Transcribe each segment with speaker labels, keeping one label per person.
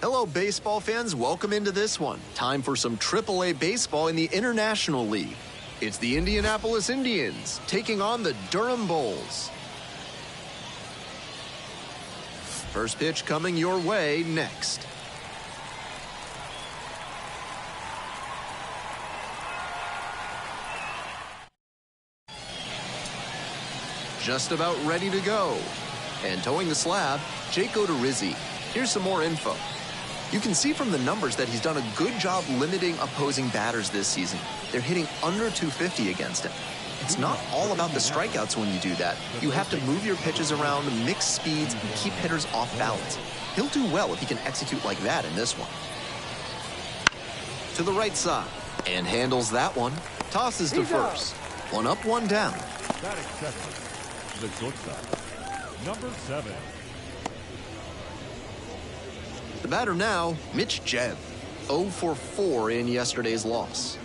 Speaker 1: Hello, baseball fans. Welcome into this one. Time for some AAA baseball in the International League. It's the Indianapolis Indians taking on the Durham Bulls. First pitch coming your way next. Just about ready to go. And towing the slab, Jake Odorizzi. Here's some more info. You can see from the numbers that he's done a good job limiting opposing batters this season. They're hitting under 250 against him. It's not all about the strikeouts when you do that. You have to move your pitches around, mix speeds, and keep hitters off balance. He'll do well if he can execute like that in this one. To the right side, and handles that one. Tosses to first. One up, one down.
Speaker 2: That accepted. The shortstop, number 7.
Speaker 1: The batter now, Mitch Jebb, 0 for 4 in yesterday's loss.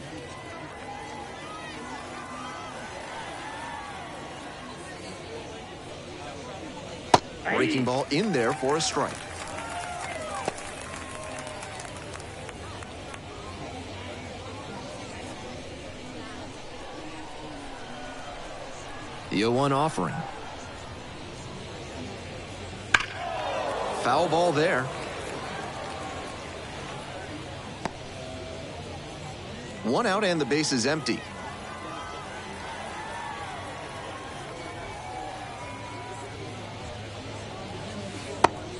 Speaker 1: Breaking ball in there for a strike. The 0-1 offering. Foul ball there. One out and the base is empty.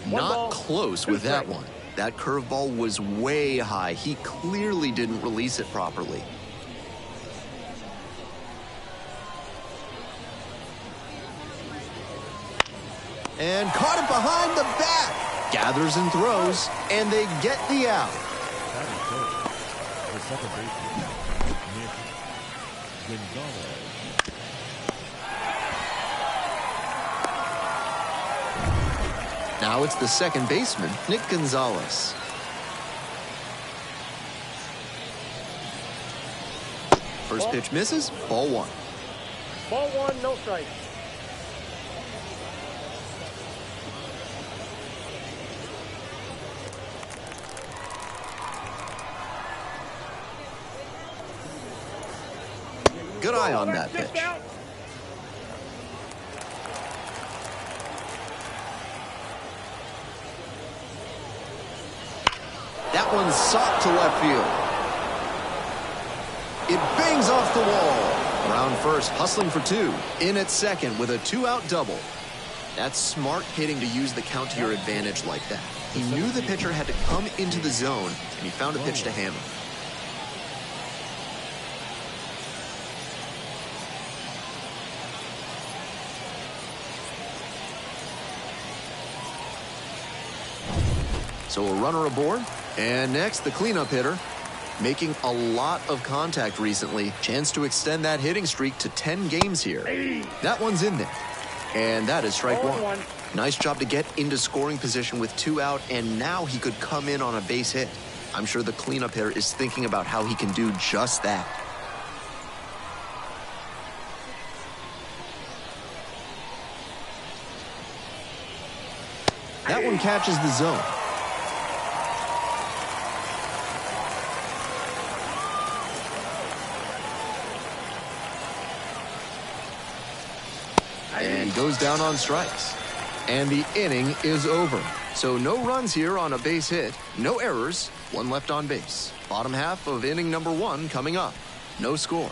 Speaker 1: Not close with that one. That curveball was way high. He clearly didn't release it properly. And caught it behind the back. Gathers and throws, and they get the out.
Speaker 2: That is good. The second baseman, Nick Gonzalez.
Speaker 1: Now it's the second baseman, Nick Gonzalez. First pitch misses, ball 1.
Speaker 3: Ball 1, no strike.
Speaker 1: Good eye on that pitch. That one's socked to left field. It bangs off the wall. Around first, hustling for 2. In at second with a 2-out double. That's smart hitting to use the count to your advantage like that. He knew the pitcher had to come into the zone, and he found a pitch to hammer. So a runner aboard, and next the cleanup hitter, making a lot of contact recently. Chance to extend that hitting streak to 10 games here. That one's in there, and that is strike 1. Nice job to get into scoring position with 2 out, and now he could come in on a base hit. I'm sure the cleanup hitter is thinking about how he can do just that. That one catches the zone. And goes down on strikes. And the inning is over. So no runs here on a base hit, no errors, 1 left on base. Bottom half of inning number 1 coming up. No score.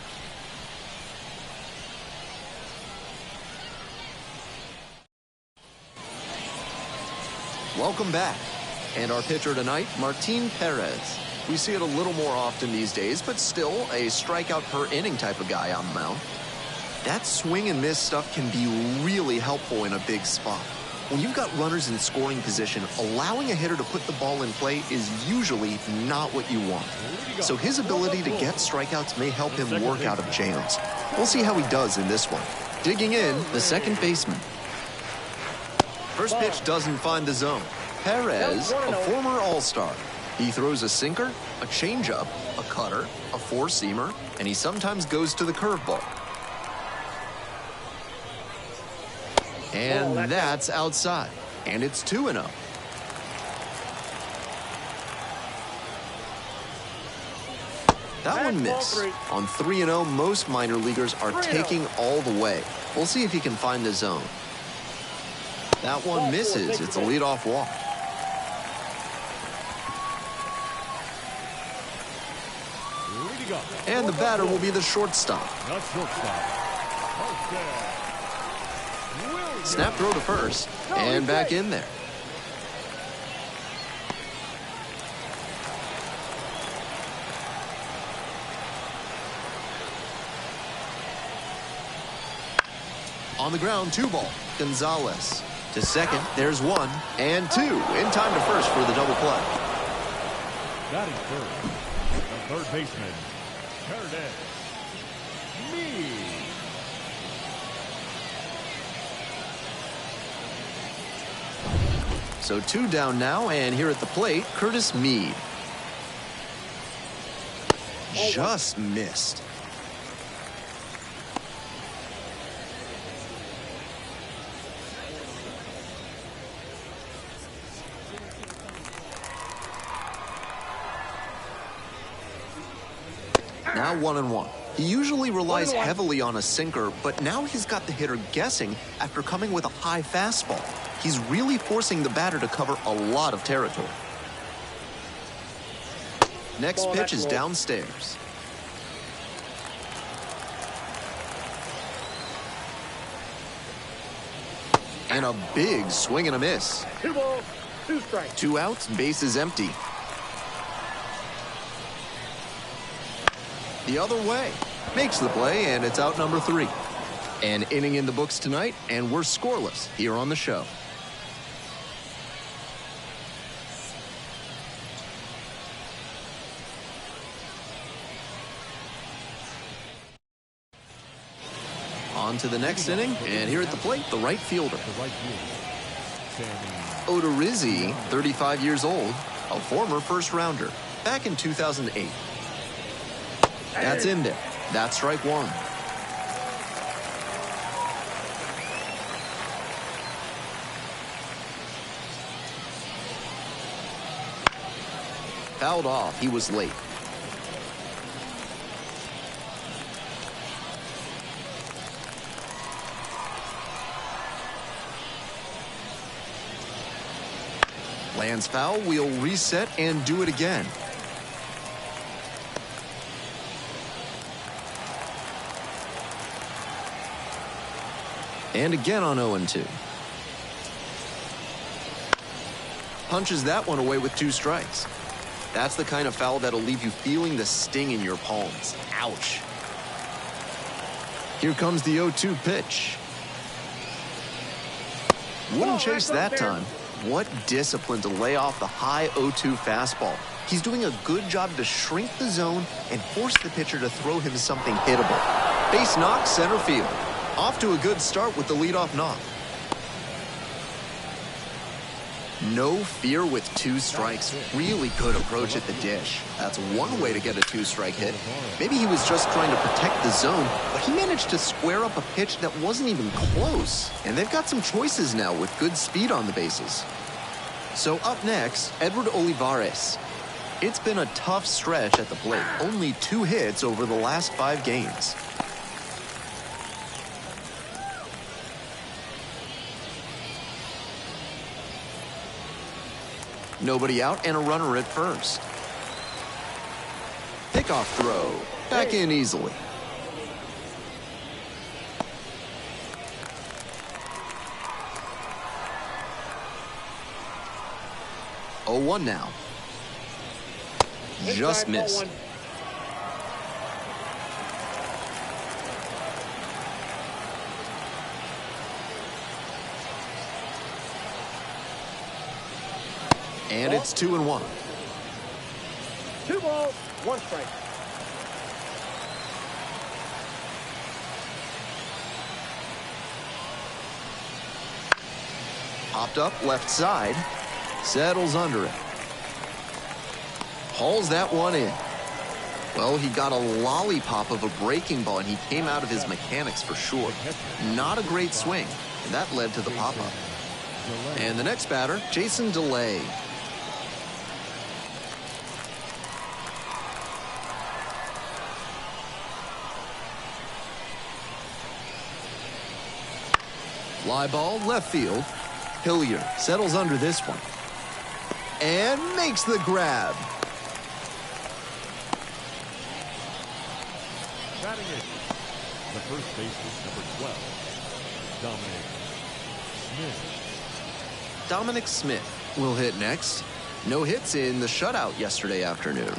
Speaker 1: Welcome back. And our pitcher tonight, Martin Perez. We see it a little more often these days, but still a strikeout per inning type of guy on the mound. That swing and miss stuff can be really helpful in a big spot. When you've got runners in scoring position, allowing a hitter to put the ball in play is usually not what you want. So his ability to get strikeouts may help him work out of jams. We'll see how he does in this one. Digging in, the second baseman. First pitch doesn't find the zone. Perez, a former All-Star. He throws a sinker, a changeup, a cutter, a four-seamer, and he sometimes goes to the curveball. And that's outside. And it's 2-0. That one missed. On 3-0, most minor leaguers are taking all the way. We'll see if he can find the zone. That one misses. It's a leadoff walk. And the batter will be the shortstop. Snap throw to first, and back in there. On the ground, 2-ball. Gonzalez to second. There's 1 and 2. In time to first for the double play.
Speaker 2: Batting third, the third baseman, Perez.
Speaker 1: So 2 down now, and here at the plate, Curtis Mead. Just missed. Now 1-1. He usually relies heavily on a sinker, but now he's got the hitter guessing after coming with a high fastball. He's really forcing the batter to cover a lot of territory. Next pitch is downstairs. And a big swing and a miss.
Speaker 3: 2 balls, 2 strikes.
Speaker 1: 2 outs, bases empty. The other way. Makes the play, and it's out number 3. An inning in the books tonight, and we're scoreless here on the show. On to the next inning, and here at the plate, the right fielder. Odorizzi, 35 years old, a former first-rounder, back in 2008. That's in there. That's strike 1. Fouled off. He was late. Lands foul. We'll reset and do it again. And again on 0-2. Punches that one away with 2 strikes. That's the kind of foul that'll leave you feeling the sting in your palms. Ouch. Here comes the 0-2 pitch. Wouldn't chase that time. What discipline to lay off the high 0-2 fastball. He's doing a good job to shrink the zone and force the pitcher to throw him something hittable. Base knock, center field. Off to a good start with the leadoff knock. No fear with 2 strikes. Really good approach at the dish. That's one way to get a 2-strike hit. Maybe he was just trying to protect the zone, but he managed to square up a pitch that wasn't even close. And they've got some choices now with good speed on the bases. So up next, Edward Olivares. It's been a tough stretch at the plate. Only 2 hits over the last 5 games. Nobody out and a runner at first. Pickoff throw. Back in easily. Oh, 1 now. Just missed. And it's 2-1.
Speaker 3: 2 balls, 1 strike.
Speaker 1: Popped up left side. Settles under it. Hauls that one in. Well, he got a lollipop of a breaking ball, and he came out of his mechanics for sure. Not a great swing, and that led to the pop-up. And the next batter, Jason DeLay. Fly ball left field. Hilliard settles under this one and makes the grab.
Speaker 2: Batting it. The first baseman, number 12,
Speaker 1: Dominic Smith will hit next. No hits in the shutout yesterday afternoon.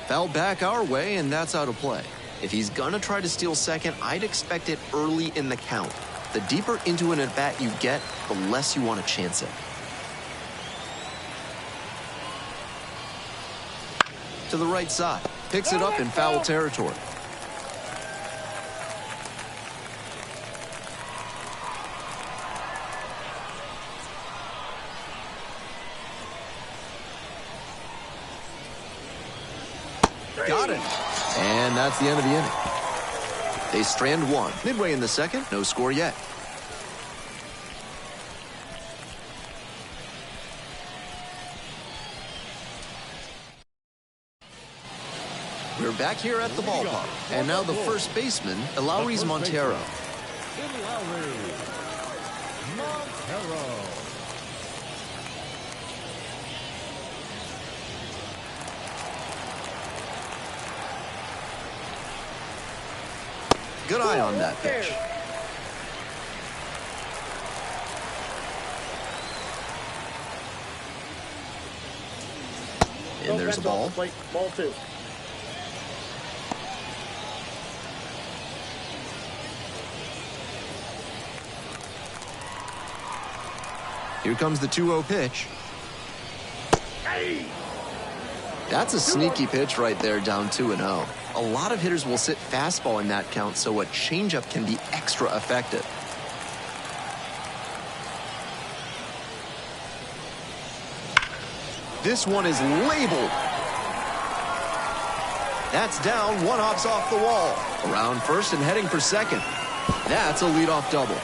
Speaker 1: Foul back our way, and that's out of play. If he's gonna try to steal second, I'd expect it early in the count. The deeper into an at-bat you get, the less you want to chance it. To the right side. Picks it up in foul territory. Got it. And that's the end of the inning. They strand one. Midway in the second, no score yet. We're back here at the ballpark. And now the first baseman, Elauris Montero. Good eye on that pitch. And there's a ball.
Speaker 3: Ball 2.
Speaker 1: Here comes the 2-0 pitch. That's a sneaky pitch right there, down 2-0. A lot of hitters will sit fastball in that count, so a changeup can be extra effective. This one is labeled. That's down, one hops off the wall. Around first and heading for second. That's a leadoff double.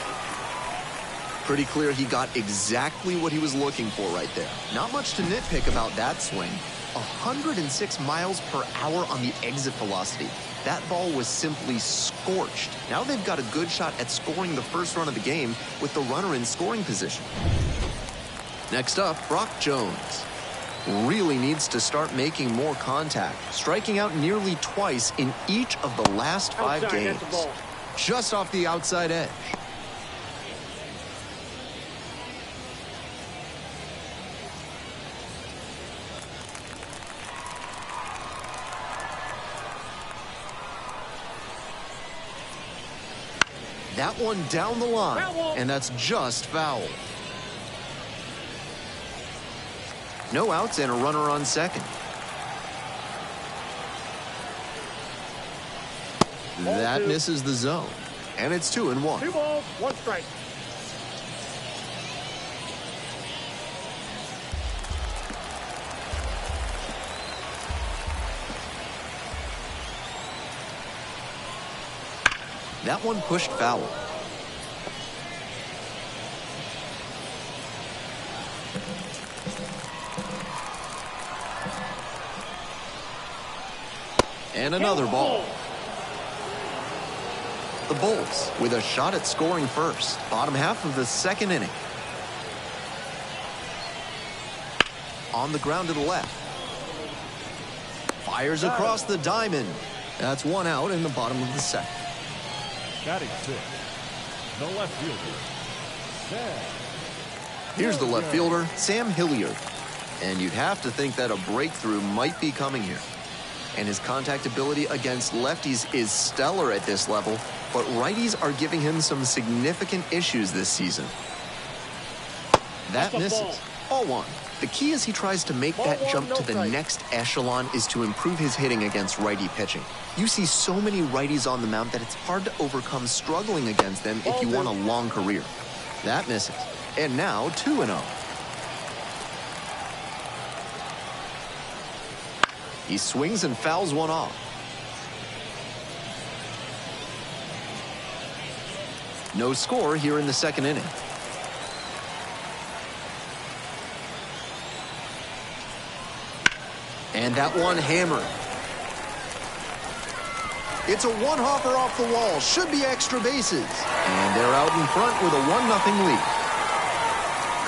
Speaker 1: Pretty clear he got exactly what he was looking for right there. Not much to nitpick about that swing. 106 miles per hour on the exit velocity. That ball was simply scorched. Now they've got a good shot at scoring the first run of the game with the runner in scoring position. Next up, Brock Jones. Really needs to start making more contact, striking out nearly twice in each of the last 5 games. Just off the outside edge. That one down the line, and that's just foul. No outs and a runner on second. That misses the zone, and it's 2-1.
Speaker 3: 2 balls, 1 strike.
Speaker 1: That one pushed foul. And another ball. The Bulls with a shot at scoring first. Bottom half of the second inning. On the ground to the left. Fires across the diamond. That's 1 out in the bottom of the second.
Speaker 2: Batting 6, the left fielder, Sam.
Speaker 1: Here's the left fielder, Sam Hilliard. And you'd have to think that a breakthrough might be coming here. And his contact ability against lefties is stellar at this level, but righties are giving him some significant issues this season. That misses. Ball 1. The key as he tries to make that jump to the next echelon is to improve his hitting against righty pitching. You see so many righties on the mound that it's hard to overcome struggling against them if you want a long career. That misses. And now 2-0. He swings and fouls one off. No score here in the second inning. And that one hammered. It's a one-hopper off the wall. Should be extra bases. And they're out in front with a 1-0 lead.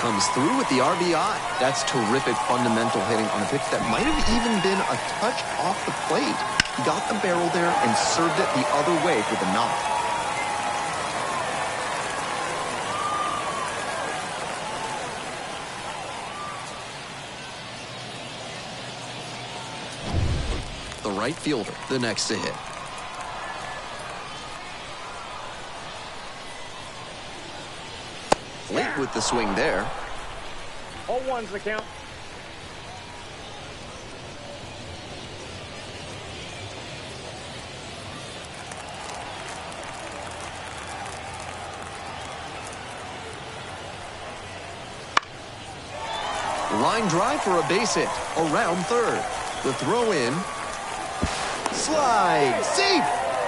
Speaker 1: Comes through with the RBI. That's terrific fundamental hitting on a pitch that might have even been a touch off the plate. He got the barrel there and served it the other way for the knock. The right fielder, the next to hit. Late with the swing there.
Speaker 3: 0-1's the count.
Speaker 1: Line drive for a base hit around third. The throw in. Slide. Safe.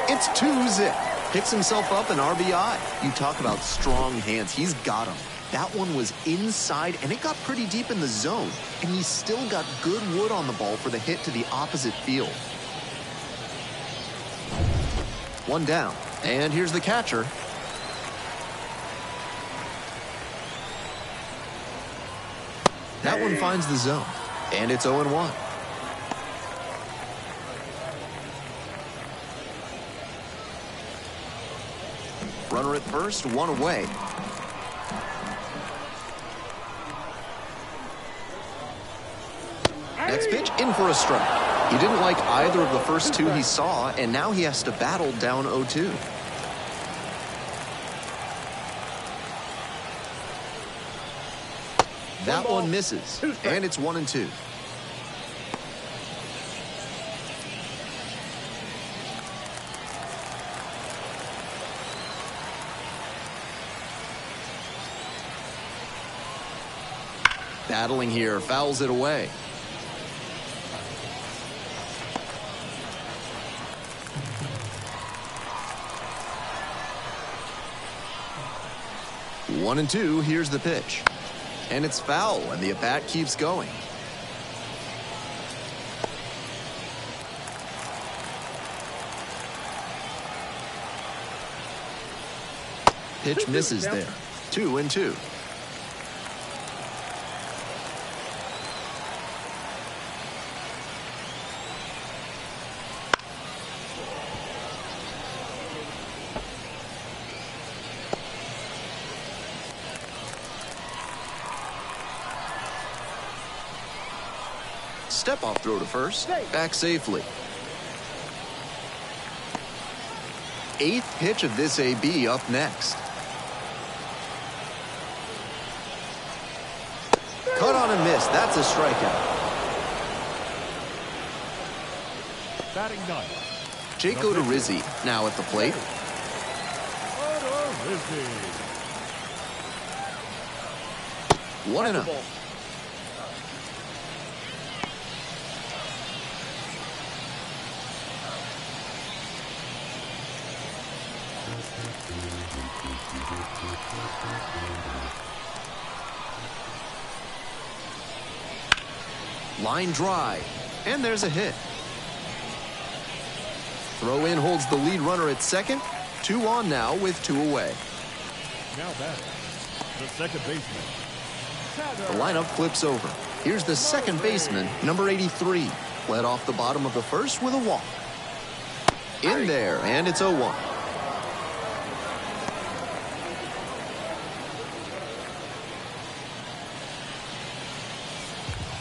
Speaker 1: It's 2-zip. Picks himself up an RBI. You talk about strong hands. He's got them. That one was inside, and it got pretty deep in the zone. And he still got good wood on the ball for the hit to the opposite field. One down. And here's the catcher. That one finds the zone. And it's 0-1. Runner at first, one away. Next pitch, in for a strike. He didn't like either of the first two he saw, and now he has to battle down 0-2. That one misses, and it's 1-2. Battling here, fouls it away. One and two, here's the pitch. And it's foul, and the at-bat keeps going. Pitch misses there. 2-2. Step off throw to first, back safely. Eighth pitch of this AB up next. Cut on and miss. That's a strikeout.
Speaker 2: Batting ninth.
Speaker 1: Jake Odorizzi now at the plate.
Speaker 2: Odorizzi.
Speaker 1: 1-0. Line drive, and there's a hit. Throw in holds the lead runner at second. 2 on now with 2 away.
Speaker 2: Now batting, the second baseman.
Speaker 1: The lineup flips over. Here's the second baseman, number 83. Led off the bottom of the first with a walk. In there, and it's 0-1.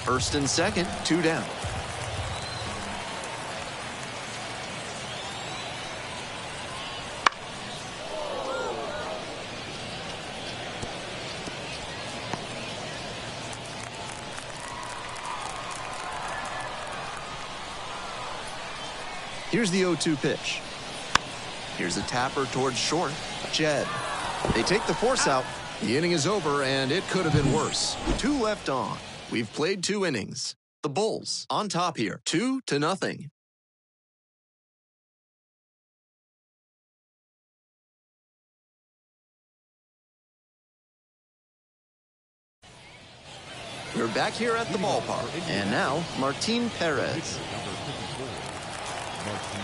Speaker 1: First and second, 2 down. Here's the 0-2 pitch. Here's a tapper towards short. Jed. They take the force out. The inning is over, and it could have been worse. 2 left on. We've played 2 innings. The Bulls on top here, 2-0. We're back here at the ballpark. And now, Martin Perez.
Speaker 2: Number 54, Martin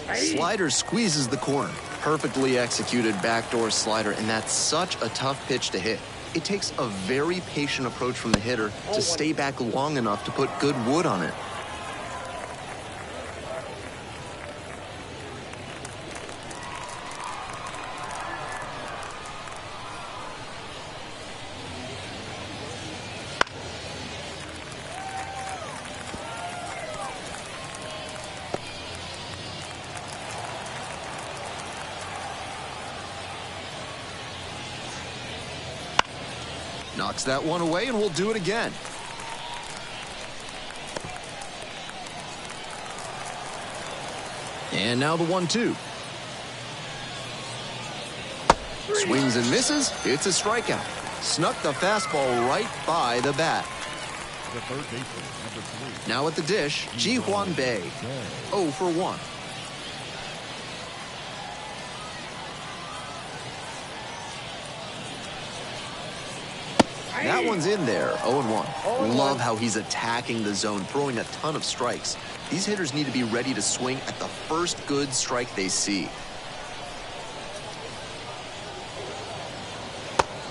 Speaker 2: Perez.
Speaker 1: Slider squeezes the corner. Perfectly executed backdoor slider, and that's such a tough pitch to hit. It takes a very patient approach from the hitter to stay back long enough to put good wood on it. Knocks that one away, and we'll do it again. And now the 1-2. Swings and misses. It's a strikeout. Snuck the fastball right by the bat.
Speaker 2: The third baseman, number 3.
Speaker 1: Now at the dish, Ji-Hwan Bae. 0 for 1. That one's in there, 0-1. Love how he's attacking the zone, throwing a ton of strikes. These hitters need to be ready to swing at the first good strike they see.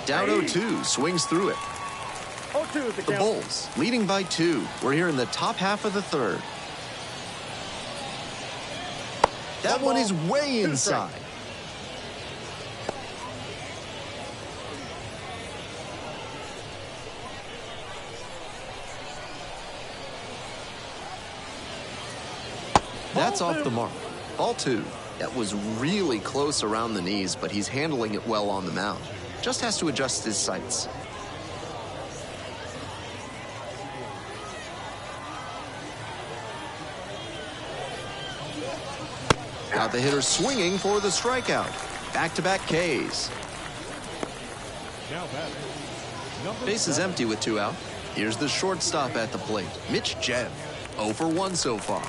Speaker 1: Down 0-2, swings through it.
Speaker 3: 0-2 is the
Speaker 1: The
Speaker 3: count.
Speaker 1: Bulls leading by 2. We're here in the top half of the third. That one is way inside. That's off the mark. Ball 2. That was really close around the knees, but he's handling it well on the mound. Just has to adjust his sights. Got the hitter swinging for the strikeout. Back-to-back Ks.
Speaker 2: Now batting, number
Speaker 1: Base is
Speaker 2: 7.
Speaker 1: empty with 2 out. Here's the shortstop at the plate, Mitch Jebb. 0 for 1 so far.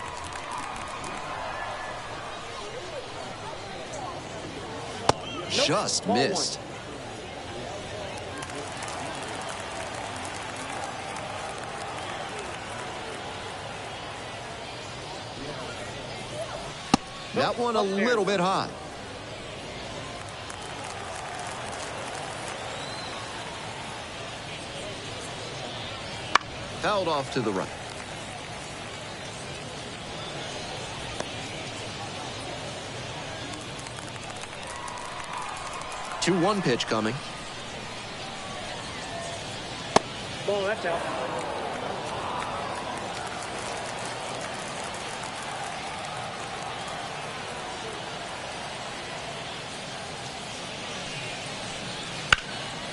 Speaker 1: Just missed. That one a little bit high. Fouled off to the right. Two 1 pitch coming.
Speaker 3: Ball, that's out.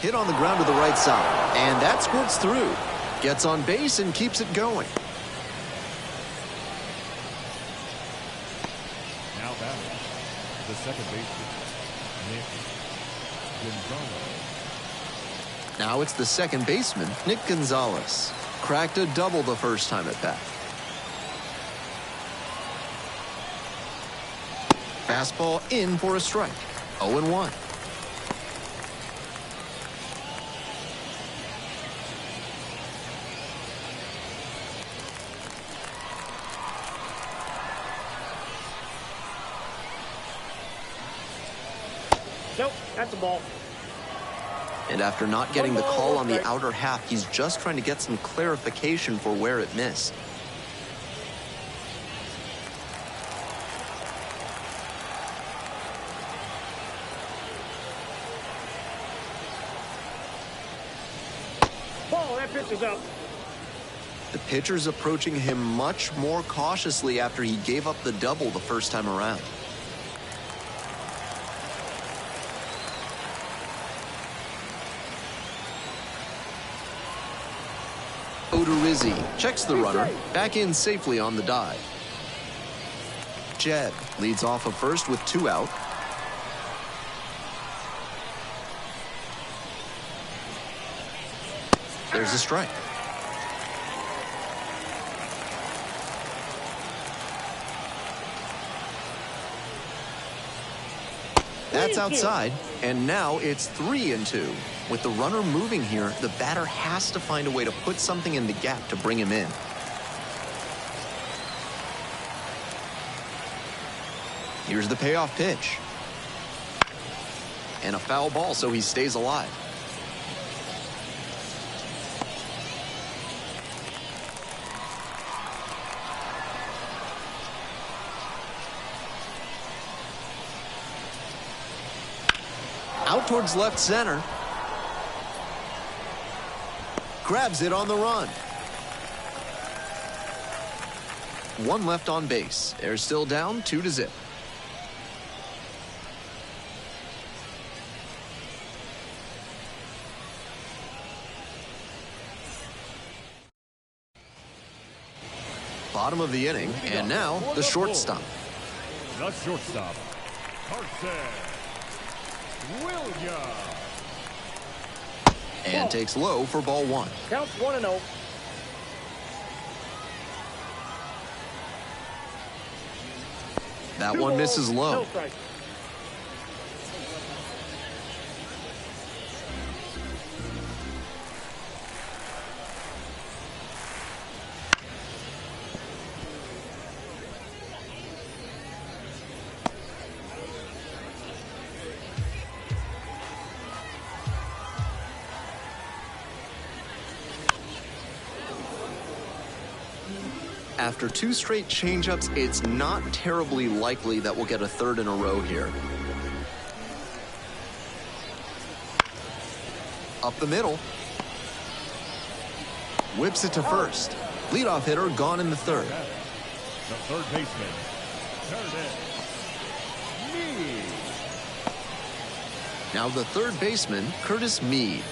Speaker 1: Hit on the ground to the right side. And that squirts through. Gets on base and keeps it going.
Speaker 2: Now batting, the second baseman, Nick Gonzalez.
Speaker 1: Now it's the second baseman, Nick Gonzalez. Cracked a double the first time at bat. Fastball in for a strike. 0-1.
Speaker 3: Nope, that's a ball.
Speaker 1: And after not getting the call on the outer half, he's just trying to get some clarification for where it missed.
Speaker 3: Ball, that pitch is up.
Speaker 1: The pitcher's approaching him much more cautiously after he gave up the double the first time around. Odorizzi checks the runner, back in safely on the dive. Jed leads off of first with 2 out. There's a strike. That's outside, and now it's 3-2. With the runner moving here, the batter has to find a way to put something in the gap to bring him in. Here's the payoff pitch. And a foul ball, so he stays alive. Out towards left center. Grabs it on the run. One left on base. They're still down 2-0. Bottom of the inning, and now the shortstop.
Speaker 2: The shortstop, Carson Williams.
Speaker 1: And takes low for ball 1.
Speaker 3: Counts 1-0.
Speaker 1: That one misses low.
Speaker 3: No strike.
Speaker 1: After 2 straight changeups, it's not terribly likely that we'll get a third in a row here. Up the middle. Whips it to first. Leadoff hitter gone in the third.
Speaker 2: The third baseman, Curtis Mead.
Speaker 1: Now the third baseman, Curtis Mead.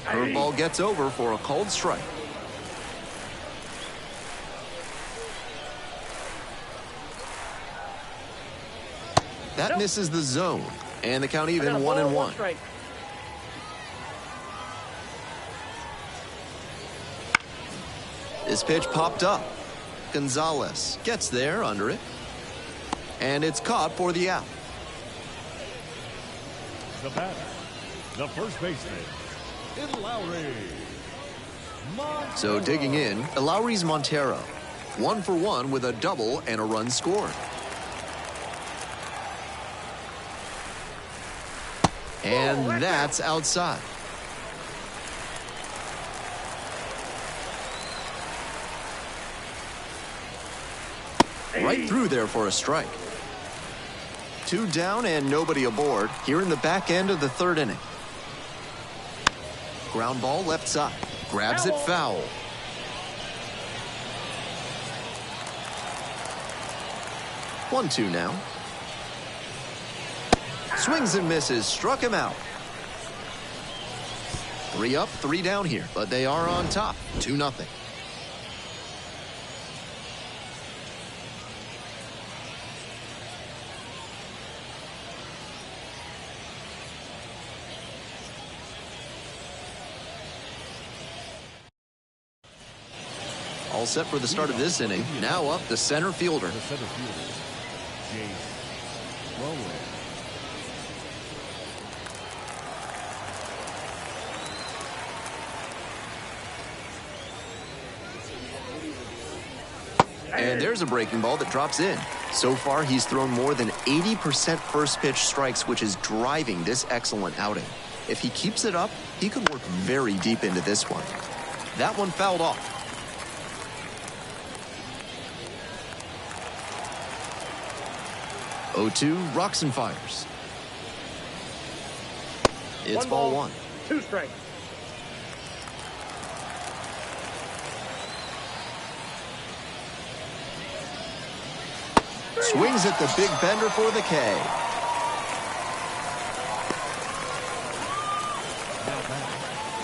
Speaker 1: Curveball gets over for a called strike. That misses the zone, and the count even 1-1.
Speaker 3: Strike.
Speaker 1: This pitch popped up. Gonzalez gets there under it, and it's caught for the out.
Speaker 2: The batter, the first baseman, Lowry.
Speaker 1: So digging in, Lowry's Montero. 1-for-1 with a double and a run scored. And that's outside. Right through there for a strike. 2 down and nobody aboard here in the back end of the third inning. Ground ball left side. Grabs it foul. One, 2 now. Swings and misses. Struck him out. 3 up, 3 down here, but they are on top. 2-0. All set for the start of this inning. Now up the center fielder.
Speaker 2: The center fielder, James Rowland.
Speaker 1: And there's a breaking ball that drops in. So far, he's thrown more than 80% first pitch strikes, which is driving this excellent outing. If he keeps it up, he could work very deep into this one. That one fouled off. 0-2, rocks and fires. It's ball 1.
Speaker 3: 2 strikes.
Speaker 1: Swings at the big bender for the K.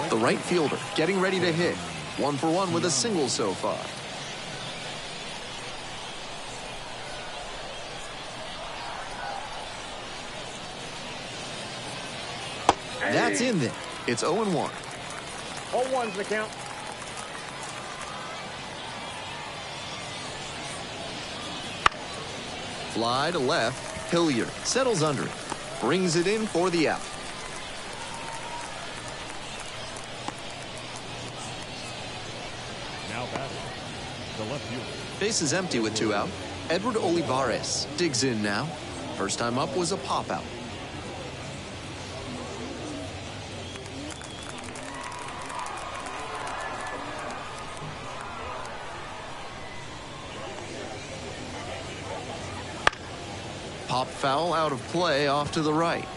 Speaker 1: The right fielder getting ready to hit. 1-for-1 with a single so far. That's in there. It's 0-1.
Speaker 3: 0-1's the count.
Speaker 1: Fly to left. Hilliard settles under it. Brings it in for the out.
Speaker 2: Now batting, the left fielder.
Speaker 1: Base is empty with 2 out. Edward Olivares digs in now. First time up was a pop out. Pop foul out of play off to the right.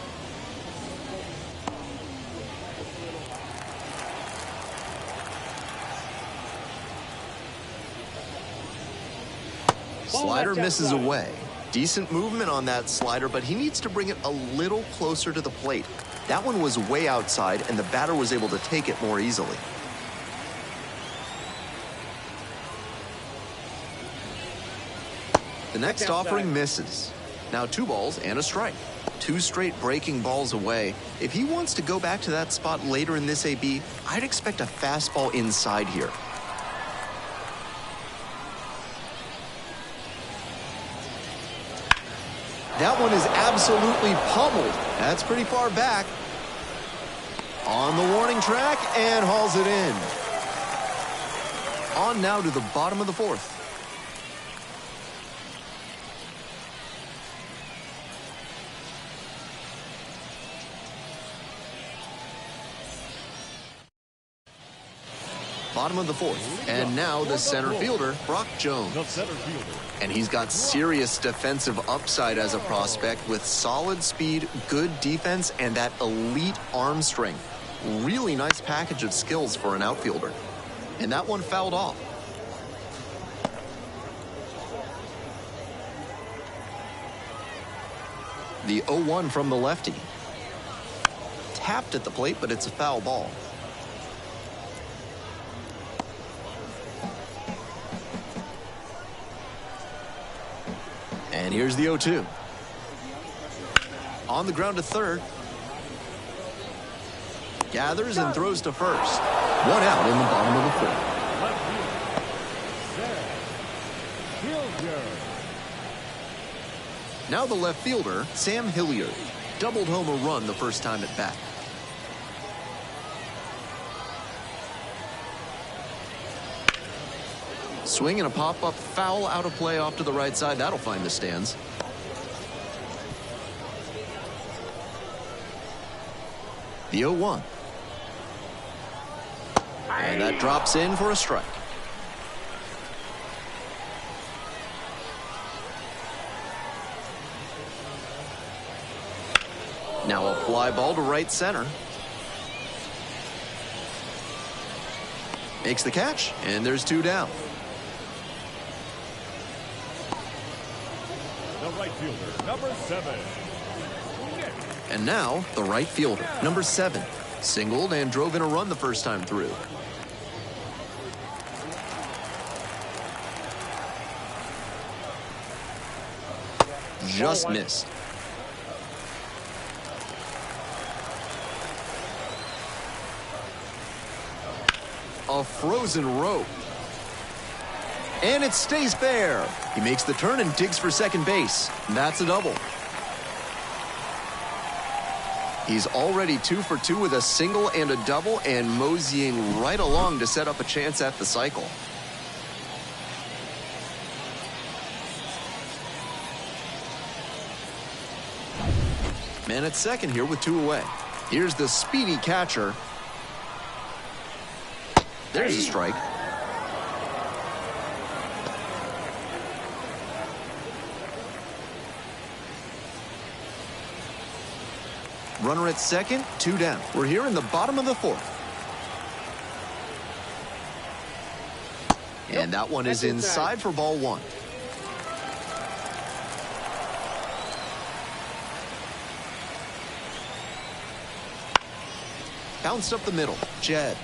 Speaker 1: Slider misses away. Decent movement on that slider, but he needs to bring it a little closer to the plate. That one was way outside, and the batter was able to take it more easily. The next offering misses. Now 2 balls and a strike. 2 straight breaking balls away. If he wants to go back to that spot later in this AB, I'd expect a fastball inside here. That one is absolutely pummeled. That's pretty far back. On the warning track and hauls it in. On now to the bottom of the 4th. Bottom of the 4th. And now the center fielder, Brock Jones.
Speaker 2: The center fielder.
Speaker 1: And he's got serious defensive upside as a prospect with solid speed, good defense, and that elite arm strength. Really nice package of skills for an outfielder. And that one fouled off. The 0-1 from the lefty. Tapped at the plate, but it's a foul ball. And here's the 0-2. On the ground to third. Gathers and throws to first. 1 out in the bottom of the 4th. Now the left fielder, Sam Hilliard. Doubled home a run the first time at bat. Swing and a pop-up foul out of play off to the right side. That'll find the stands. The 0-1. And that drops in for a strike. Now a fly ball to right center. Makes the catch, and there's 2 down.
Speaker 2: The right fielder, number 7.
Speaker 1: And now the right fielder, number 7. Singled and drove in a run the first time through. Just missed. A frozen rope. And it stays fair. He makes the turn and digs for second base. That's a double. He's already 2 for 2 with a single and a double, and moseying right along to set up a chance at the cycle. Man at second here with 2 away. Here's the speedy catcher. There's a strike. Runner at second, 2 down. We're here in the bottom of the 4th. And that one is inside for ball 1. Bounced up the middle. Jed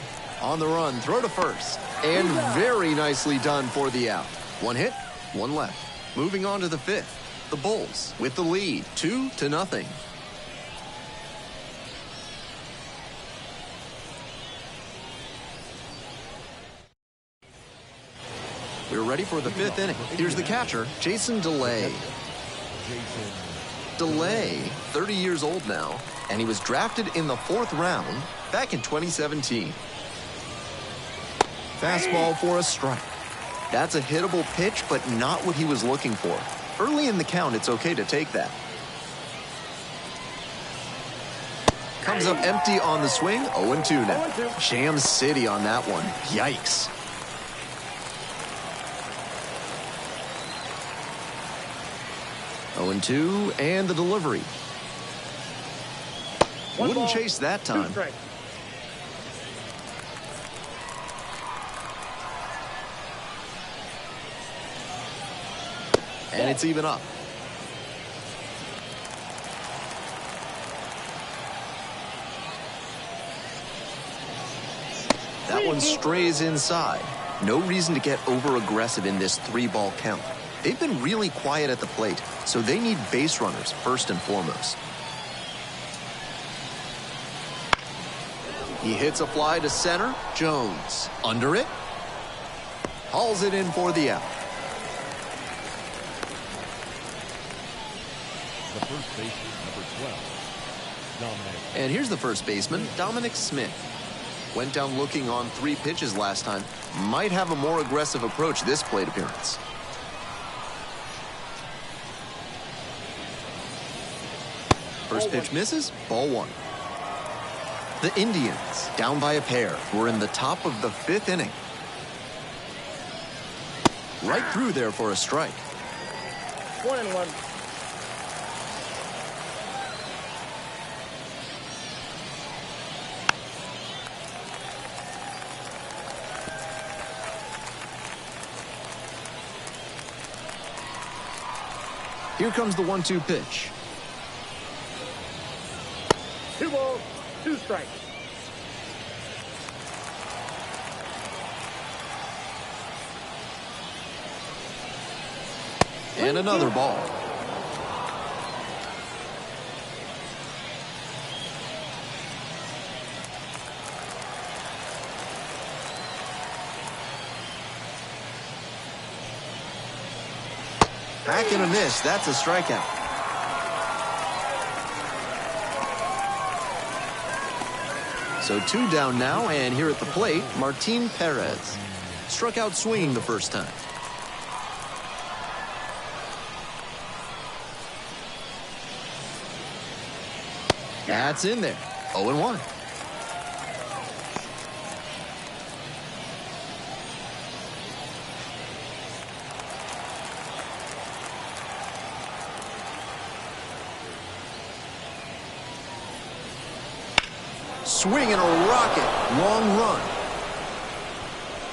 Speaker 1: on the run, throw to first. And very nicely done for the out. 1 hit, 1 left. Moving on to the 5th. The Bulls with the lead, 2-0. We're ready for the 5th inning. Here's the catcher, Jason DeLay.
Speaker 2: Jason.
Speaker 1: Delay, 30 years old now, and he was drafted in the 4th round back in 2017. Fastball for a strike. That's a hittable pitch, but not what he was looking for. Early in the count, it's okay to take that. Comes up empty on the swing, 0-2 now.
Speaker 3: 0-2.
Speaker 1: Jam City on that one. Yikes. Oh and 2, and the delivery.
Speaker 3: One
Speaker 1: Wouldn't
Speaker 3: ball,
Speaker 1: chase that
Speaker 3: 2
Speaker 1: time.
Speaker 3: strikes.
Speaker 1: And it's even up. That one strays inside. No reason to get over-aggressive in this 3-ball count. They've been really quiet at the plate, so they need base runners first and foremost. He hits a fly to center. Jones under it. Hauls it in for the out.
Speaker 2: The first baseman, number 12, Dominic.
Speaker 1: And here's the first baseman, Dominic Smith. Went down looking on 3 pitches last time. Might have a more aggressive approach this plate appearance. First pitch misses, ball 1. The Indians, down by a pair, were in the top of the 5th inning. Right through there for a strike.
Speaker 3: 1-1.
Speaker 1: Here comes the 1-2 pitch.
Speaker 3: 2 balls, 2 strikes.
Speaker 1: And another ball. Back and a miss. That's a strikeout. So 2 down now, and here at the plate, Martin Perez. Struck out swinging the first time. That's in there. 0-1. Swing and a rocket. Long run.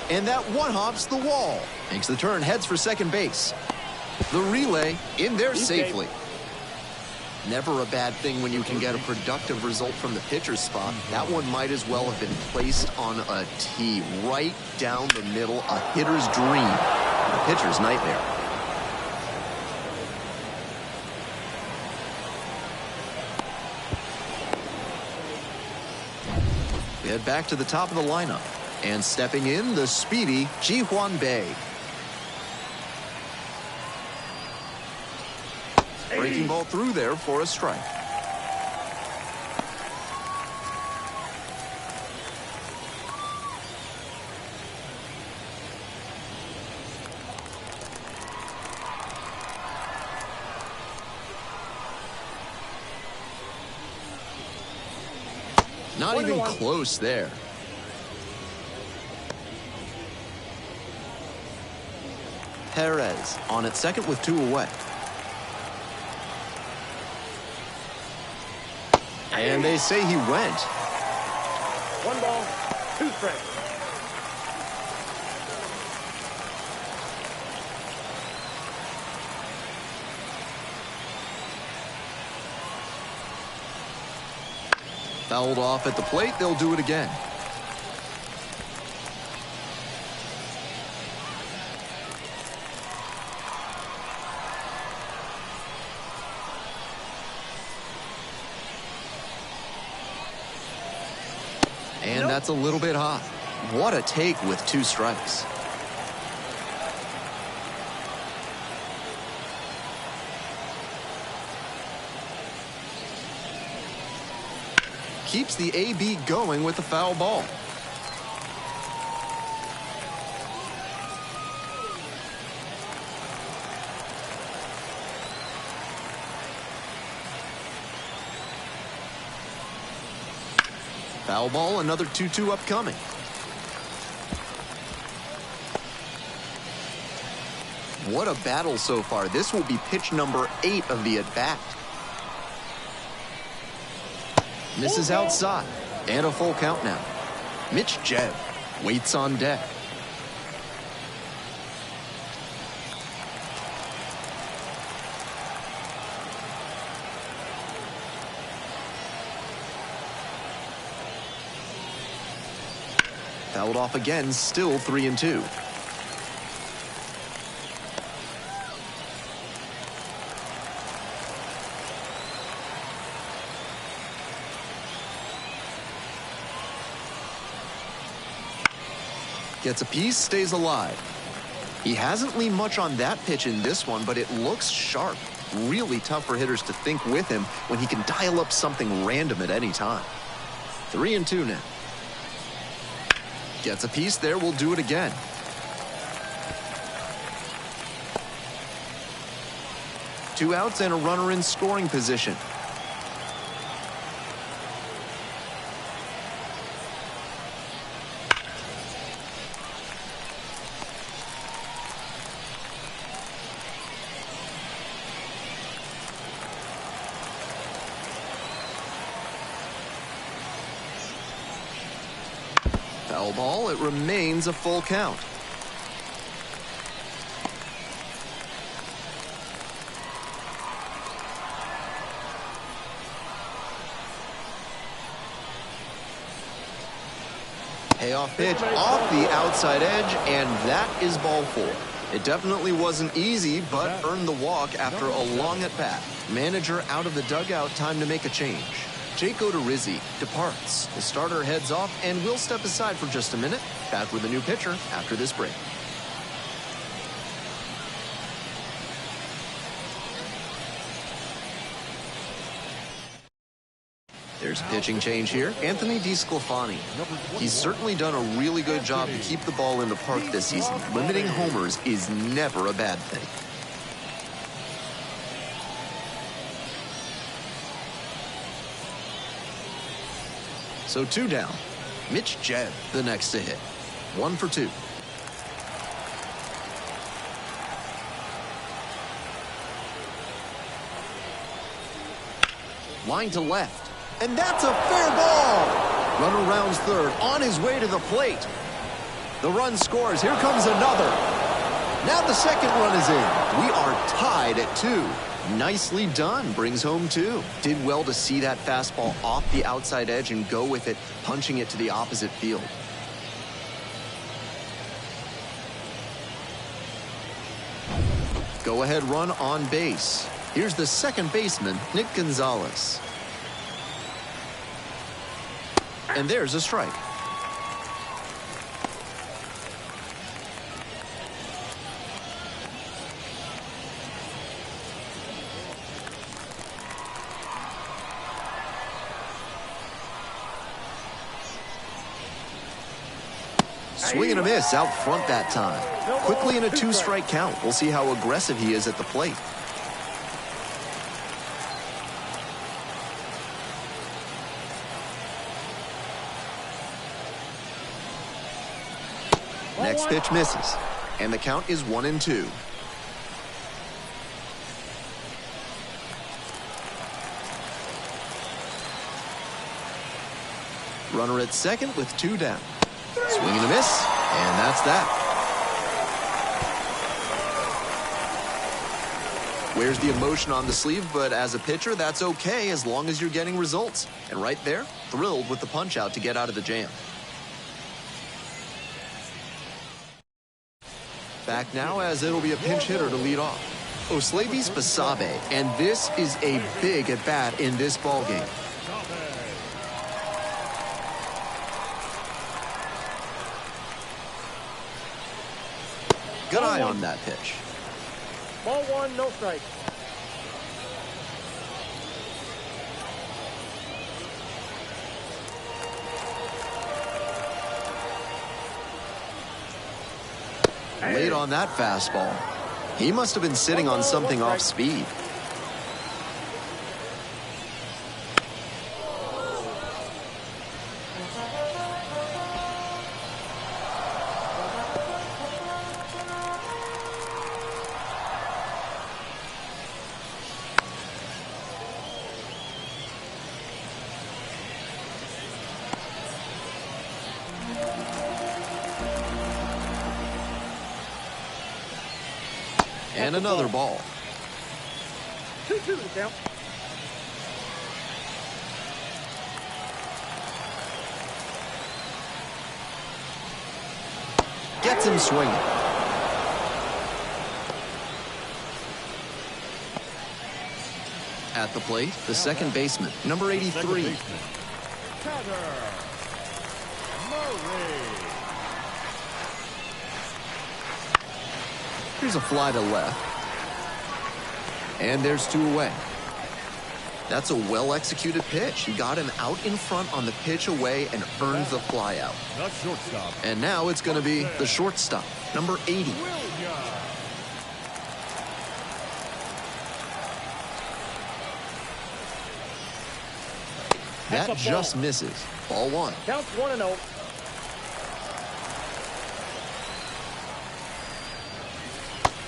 Speaker 1: And that one hops the wall. Makes the turn, heads for second base. The relay in there safely. Never a bad thing when you can get a productive result from the pitcher's spot. That one might as well have been placed on a tee right down the middle. A hitter's dream. A pitcher's nightmare. We head back to the top of the lineup. And stepping in, the speedy Ji-hwan Bae. Breaking ball through there for a strike. Not even close there. Perez on at second with 2 away. And they say he went.
Speaker 3: 1 ball, 2 strikes.
Speaker 1: Fouled off at the plate. They'll do it again. And that's a little bit hot. What a take with 2 strikes. keeps the AB going with the foul ball. Foul ball, another 2-2 upcoming. What a battle so far. This will be pitch number 8 of the at-bat. Misses outside. And a full count now. Mitch Jebb waits on deck. Fouled off again, still 3-2. Gets a piece, stays alive. He hasn't leaned much on that pitch in this one, but it looks sharp. Really tough for hitters to think with him when he can dial up something random at any time. 3-2 now. Gets a piece there, we'll do it again. Two outs and a runner in scoring position. Foul ball, it remains a full count. Payoff pitch off the outside edge, and that is ball 4. It definitely wasn't easy, but earned the walk after a long at-bat. Manager out of the dugout, time to make a change. Jake Odorizzi departs. The starter heads off, and we'll step aside for just a minute. Back with a new pitcher after this break. There's pitching change here. Anthony DeSclafani. He's certainly done a really good job to keep the ball in the park this season. Limiting homers is never a bad thing. So 2 down. Mitch Jebb, the next to hit. 1 for 2. Line to left. And that's a fair ball. Runner rounds third, on his way to the plate. The run scores. Here comes another. Now the second run is in. We are tied at 2. Nicely done. Brings home 2. Did well to see that fastball off the outside edge and go with it, punching it to the opposite field. Go-ahead run on base. Here's the second baseman, Nick Gonzalez. And there's a strike. Swing and a miss out front that time. Quickly in a 2-strike count. We'll see how aggressive he is at the plate. Next pitch misses, and the count is 1-2. Runner at second with 2 down. Swing and a miss, and that's that. Wears the emotion on the sleeve, but as a pitcher, that's okay as long as you're getting results. And right there, thrilled with the punch out to get out of the jam. Back now as it'll be a pinch hitter to lead off. Oslavis Basabe, and this is a big at-bat in this ballgame. Good eye on that pitch.
Speaker 3: Ball 1, no strike.
Speaker 1: Late on that fastball. He must have been sitting on something off speed. And another ball.
Speaker 3: 2-2 the count.
Speaker 1: Gets him swinging. At the plate, the second baseman, number 83. Here's a fly to left. And there's 2 away. That's a well-executed pitch. He got him out in front on the pitch away and earned the fly out.
Speaker 2: Shortstop.
Speaker 1: And now it's going to be the shortstop, number 80. That just misses. Ball 1.
Speaker 3: Counts 1-0.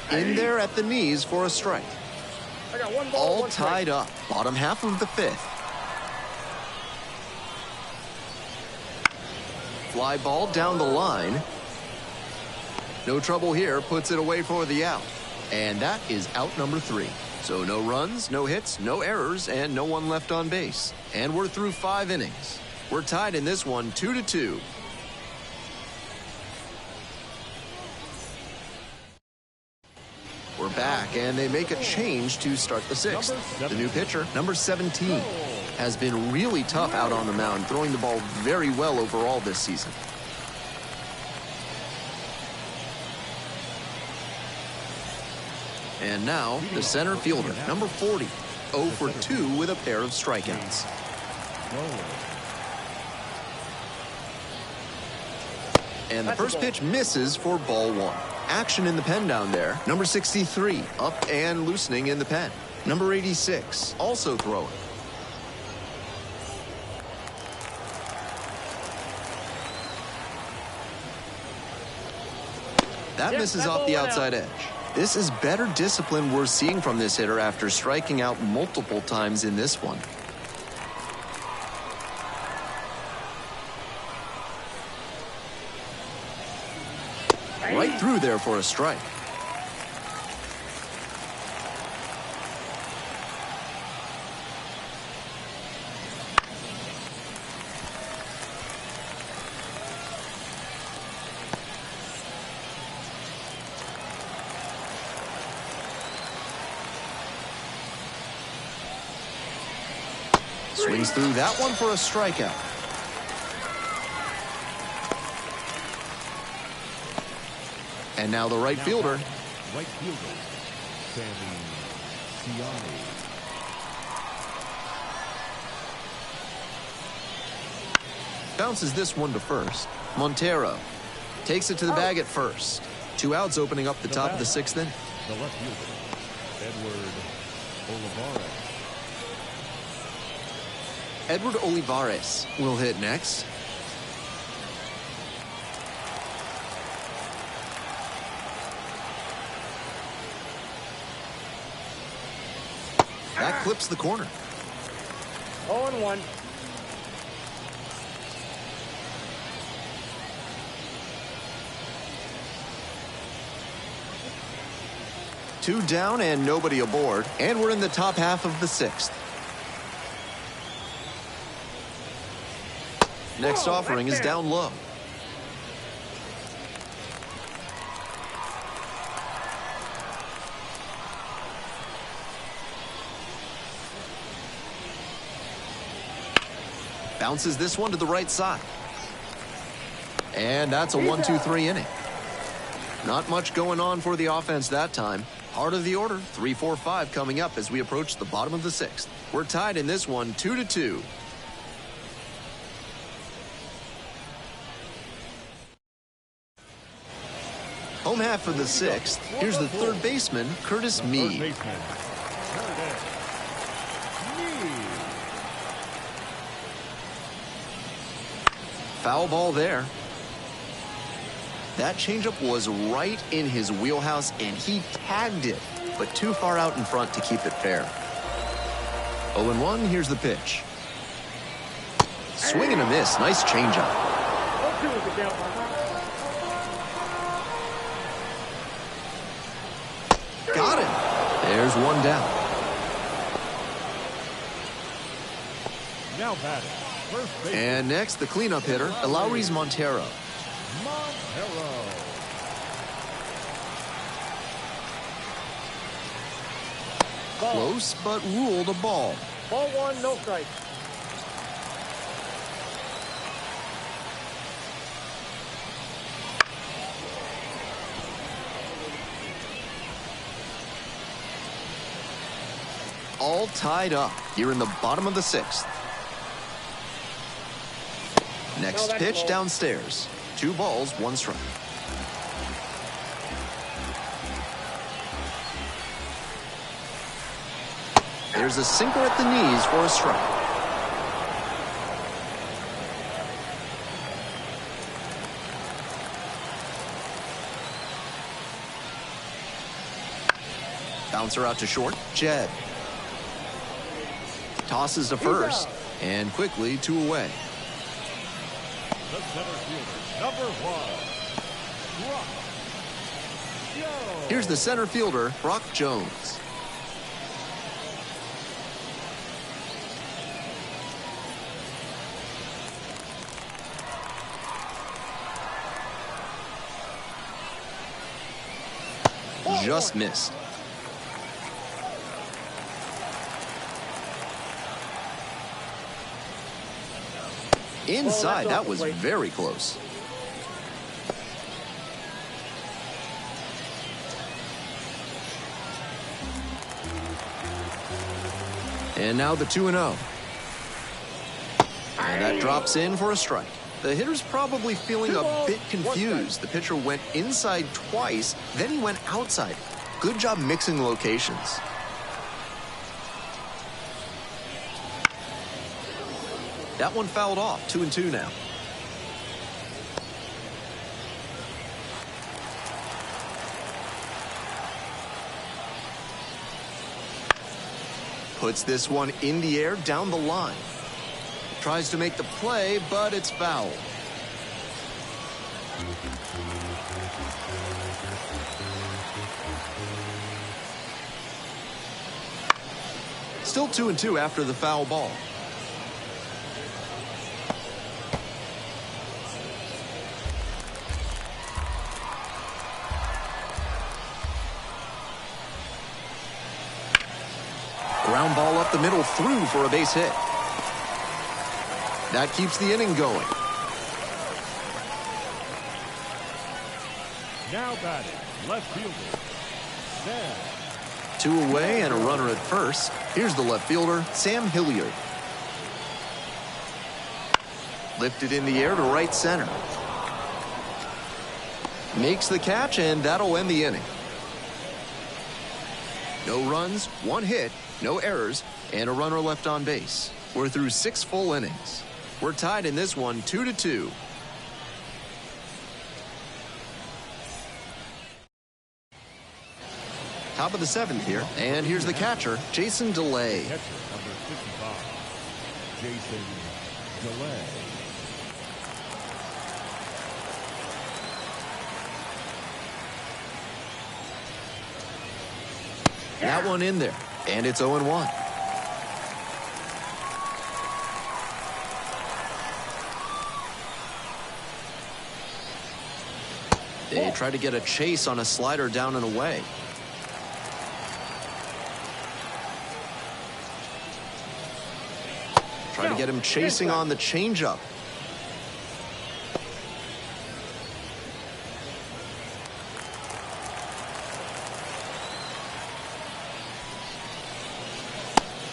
Speaker 1: In there at the knees for a strike.
Speaker 3: I got 1 ball,
Speaker 1: All
Speaker 3: 1 strike.
Speaker 1: tied up. Bottom half of the 5th. Fly ball down the line. No trouble here. Puts it away for the out. And that is out number 3. So no runs, no hits, no errors, and no one left on base. And we're through 5 innings. We're tied in this one 2-2. We're back, and they make a change to start the 6th. The new pitcher, number 17, has been really tough out on the mound, throwing the ball very well overall this season. And now, the center fielder, number 40, 0 for 2 with a pair of strikeouts. And the first pitch misses for ball 1. Action in the pen down there. Number 63, up and loosening in the pen. Number 86, also throwing. That misses off the outside edge. This is better discipline we're seeing from this hitter after striking out multiple times in this one. Right through there for a strike. Swings through that one for a strikeout. And now the right fielder.
Speaker 2: Right fielder, Sammy Siani.
Speaker 1: Bounces this one to first. Montero takes it to the bag at first. 2 outs opening up the top of the 6th inning.
Speaker 2: The left fielder, Edward Olivares.
Speaker 1: Edward Olivares will hit next. That clips the corner.
Speaker 3: 0-1.
Speaker 1: Two down and nobody aboard. And we're in the top half of the 6th. Next offering is down low. Bounces this one to the right side. And that's a 1-2-3 inning. Not much going on for the offense that time. Heart of the order, 3-4-5 coming up as we approach the bottom of the 6th. We're tied in this one 2-2. Home half of the sixth. Here's the third baseman, Curtis
Speaker 2: Third
Speaker 1: Mead.
Speaker 2: baseman, Curtis Mead.
Speaker 1: Foul ball there. That changeup was right in his wheelhouse, and he tagged it, but too far out in front to keep it fair. 0-1, here's the pitch. Swing and a miss. Nice changeup.
Speaker 3: 0-2 is the count.
Speaker 1: Got him. There's one down.
Speaker 2: Now batting, first base,
Speaker 1: And next, the cleanup hitter, Elauris Montero.
Speaker 2: Montero.
Speaker 3: Ball.
Speaker 1: Close, but ruled a ball.
Speaker 3: Ball 1, no strike.
Speaker 1: All tied up here in the bottom of the sixth. Next
Speaker 3: that's
Speaker 1: pitch
Speaker 3: low.
Speaker 1: downstairs. 2 balls, 1 strike. There's a sinker at the knees for a strike. Bouncer out to short. Jed. Tosses to first. And quickly 2 away.
Speaker 2: The center fielder, number 1, Brock Jones.
Speaker 1: Here's the center fielder, Brock Jones. Just missed. Inside, that was very close. And now the 2-0. And that drops in for a strike. The hitter's probably feeling a bit confused. The pitcher went inside twice, then he went outside. Good job mixing locations. That one fouled off. 2-2 now. Puts this one in the air down the line. Tries to make the play, but it's foul. Still 2-2 after the foul ball. Ground ball up the middle, through for a base hit. That keeps the inning going.
Speaker 2: Now batting, left fielder, Sam.
Speaker 1: 2 away and a runner at first. Here's the left fielder, Sam Hilliard. Lifted in the air to right center. Makes the catch, and that'll end the inning. No runs, 1 hit, no errors, and a runner left on base. We're through 6 full innings. We're tied in this one, 2-2. Top of the 7th here, and here's the catcher, Jason DeLay.
Speaker 2: Catcher, number 55, Jason DeLay.
Speaker 1: That one in there, and it's 0-1. They try to get a chase on a slider down and away. Try to get him chasing on the changeup.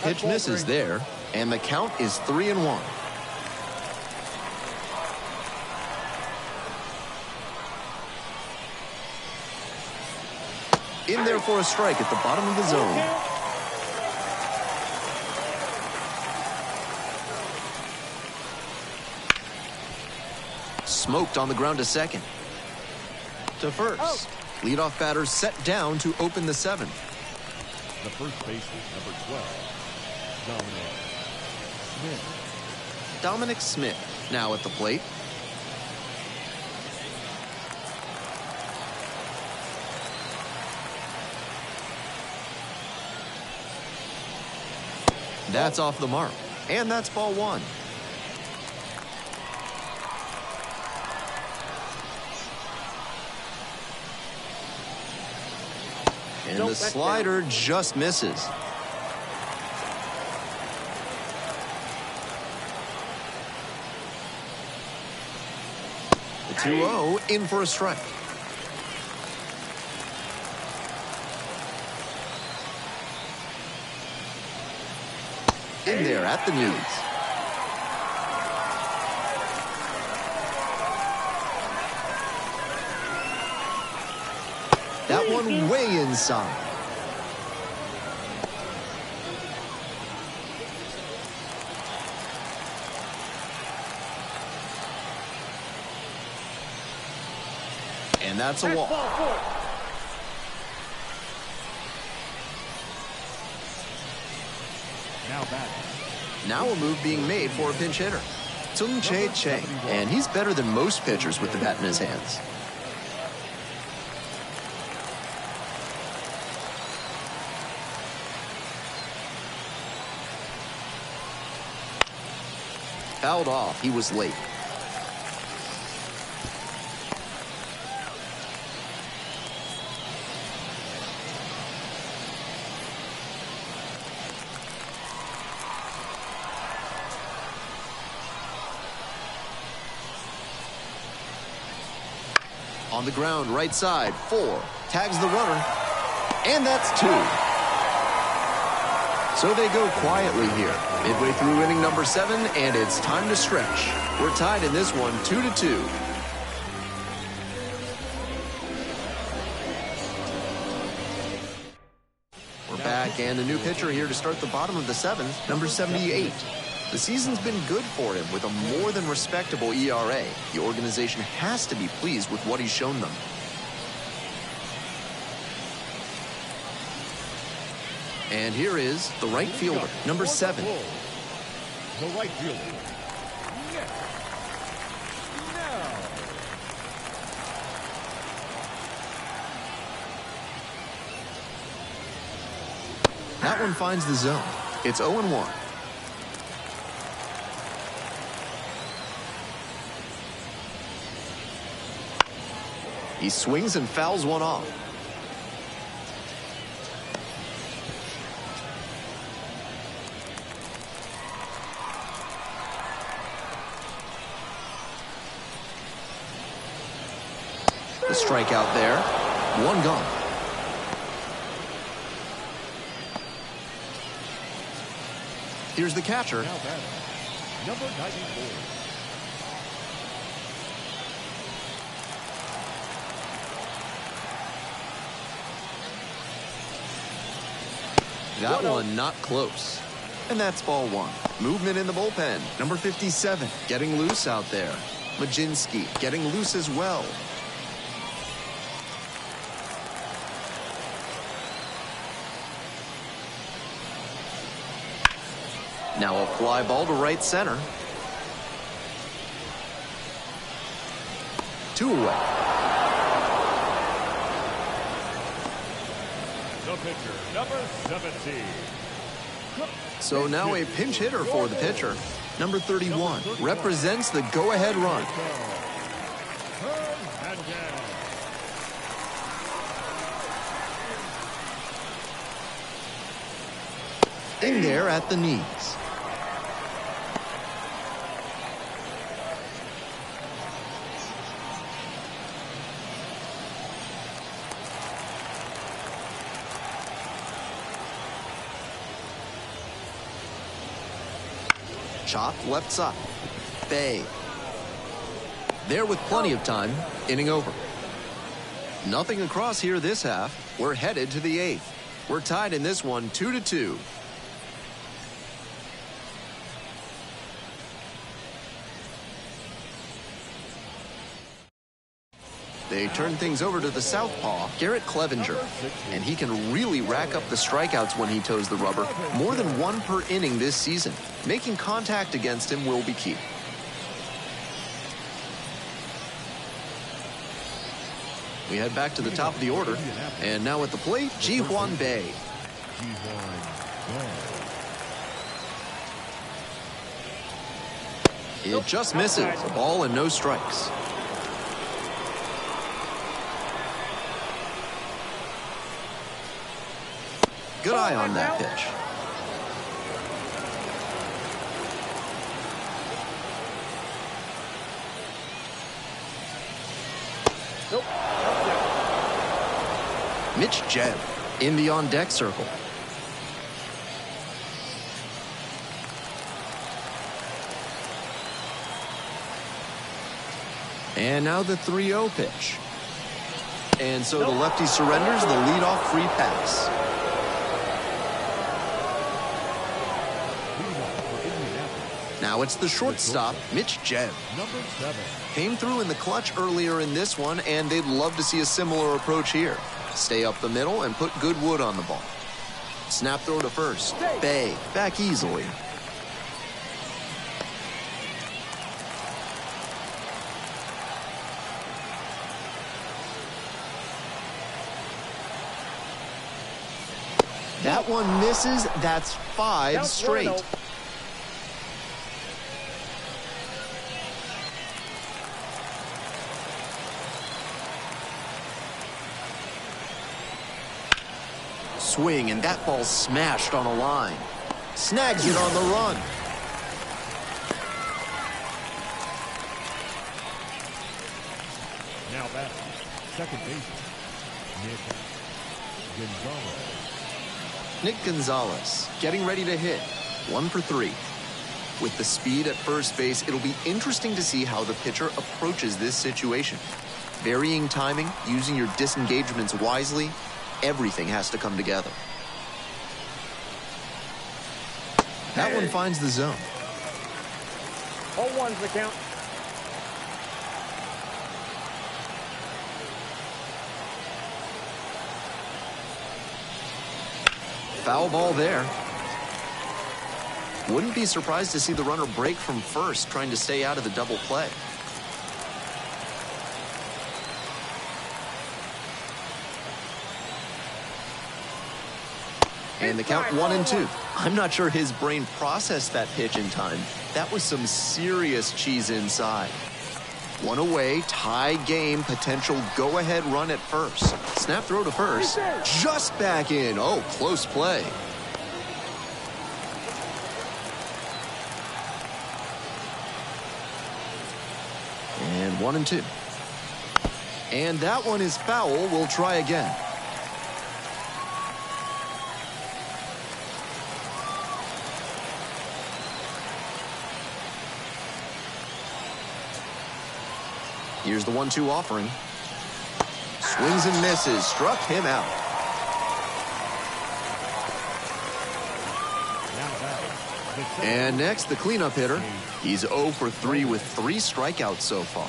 Speaker 1: Pitch misses there, and the count is 3-1. In there for a strike at the bottom of the zone. Smoked on the ground to second. To first. Leadoff batter set down to open the seventh.
Speaker 2: The first baseman, number 12, Dominic Smith.
Speaker 1: Dominic Smith now at the plate. That's off the mark. And that's ball one. And the slider just misses. The 2-0 in for a strike. In there at the knees. That one way inside. And that's a walk. Now a move being made for a pinch hitter. Tung-Che Chang. And he's better than most pitchers with the bat in his hands. Fouled off. He was late. On the ground, right side, 4. Tags the runner. And that's 2. So they go quietly here. Midway through inning number 7, and it's time to stretch. We're tied in this one, 2-2. We're back, and a new pitcher here to start the bottom of the 7th, number 78. The season's been good for him with a more than respectable ERA. The organization has to be pleased with what he's shown them. And here is the right fielder, number 7.
Speaker 2: The right fielder.
Speaker 1: That one finds the zone. It's 0-1. He swings and fouls one off. The strikeout there. One gone. Here's the catcher.
Speaker 2: Now batting, number 94.
Speaker 1: That one not close. And that's ball one. Movement in the bullpen. Number 57 getting loose out there. Majinski getting loose as well. Now a fly ball to right center. 2 away.
Speaker 2: The pitcher, number 17.
Speaker 1: So now a pinch hitter for the pitcher. Number 31 represents the go-ahead run. In there at the knees. Chop left side. Bay. There with plenty of time. Inning over. Nothing across here this half. We're headed to the 8th. We're tied in this one 2-2. They turn things over to the southpaw, Garrett Clevenger. And he can really rack up the strikeouts when he toes the rubber, more than one per inning this season. Making contact against him will be key. We head back to the top of the order. And now at the plate, Ji-Hwan Bae. It just misses. A ball and no strikes. Good eye on that pitch.
Speaker 3: Nope.
Speaker 1: Mitch Jebb in the on-deck circle. And now the 3-0 pitch. And so the lefty surrenders the leadoff free pass. Now it's the shortstop, Mitch Jebb.
Speaker 2: Number 7.
Speaker 1: Came through in the clutch earlier in this one, and they'd love to see a similar approach here. Stay up the middle and put good wood on the ball. Snap throw to first. Bae back easily. That one misses. That's 5 straight. Swing, and that ball smashed on a line. Snags it on the run.
Speaker 2: Now back, second baseman, Nick Gonzalez.
Speaker 1: Nick Gonzalez getting ready to hit. 1 for 3. With the speed at first base, it'll be interesting to see how the pitcher approaches this situation. Varying timing, using your disengagements wisely, everything has to come together. That one finds the zone.
Speaker 3: 0-1's the count.
Speaker 1: Foul ball there. Wouldn't be surprised to see the runner break from first, trying to stay out of the double play. And the count 1-2. I'm not sure his brain processed that pitch in time. That was some serious cheese inside. One away, tie game, potential go-ahead run at first. Snap throw to first. Just back in. Oh, close play. And 1-2. And that one is foul. We'll try again. Here's the 1-2 offering. Swings and misses. Struck him out. And next, the cleanup hitter. He's 0 for 3 with 3 strikeouts so far.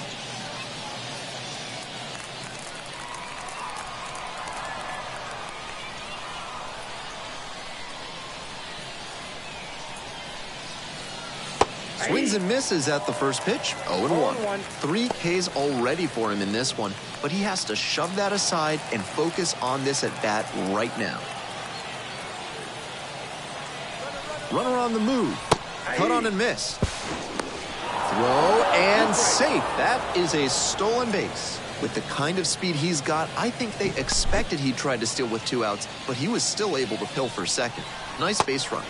Speaker 1: Swings and misses at the first pitch. 0-1. 3 Ks already for him in this one, but he has to shove that aside and focus on this at bat right now. Runner on the move. Cut on and missed. Throw and safe. That is a stolen base. With the kind of speed he's got, I think they expected he'd try to steal with 2 outs, but he was still able to pilfer second. Nice base run.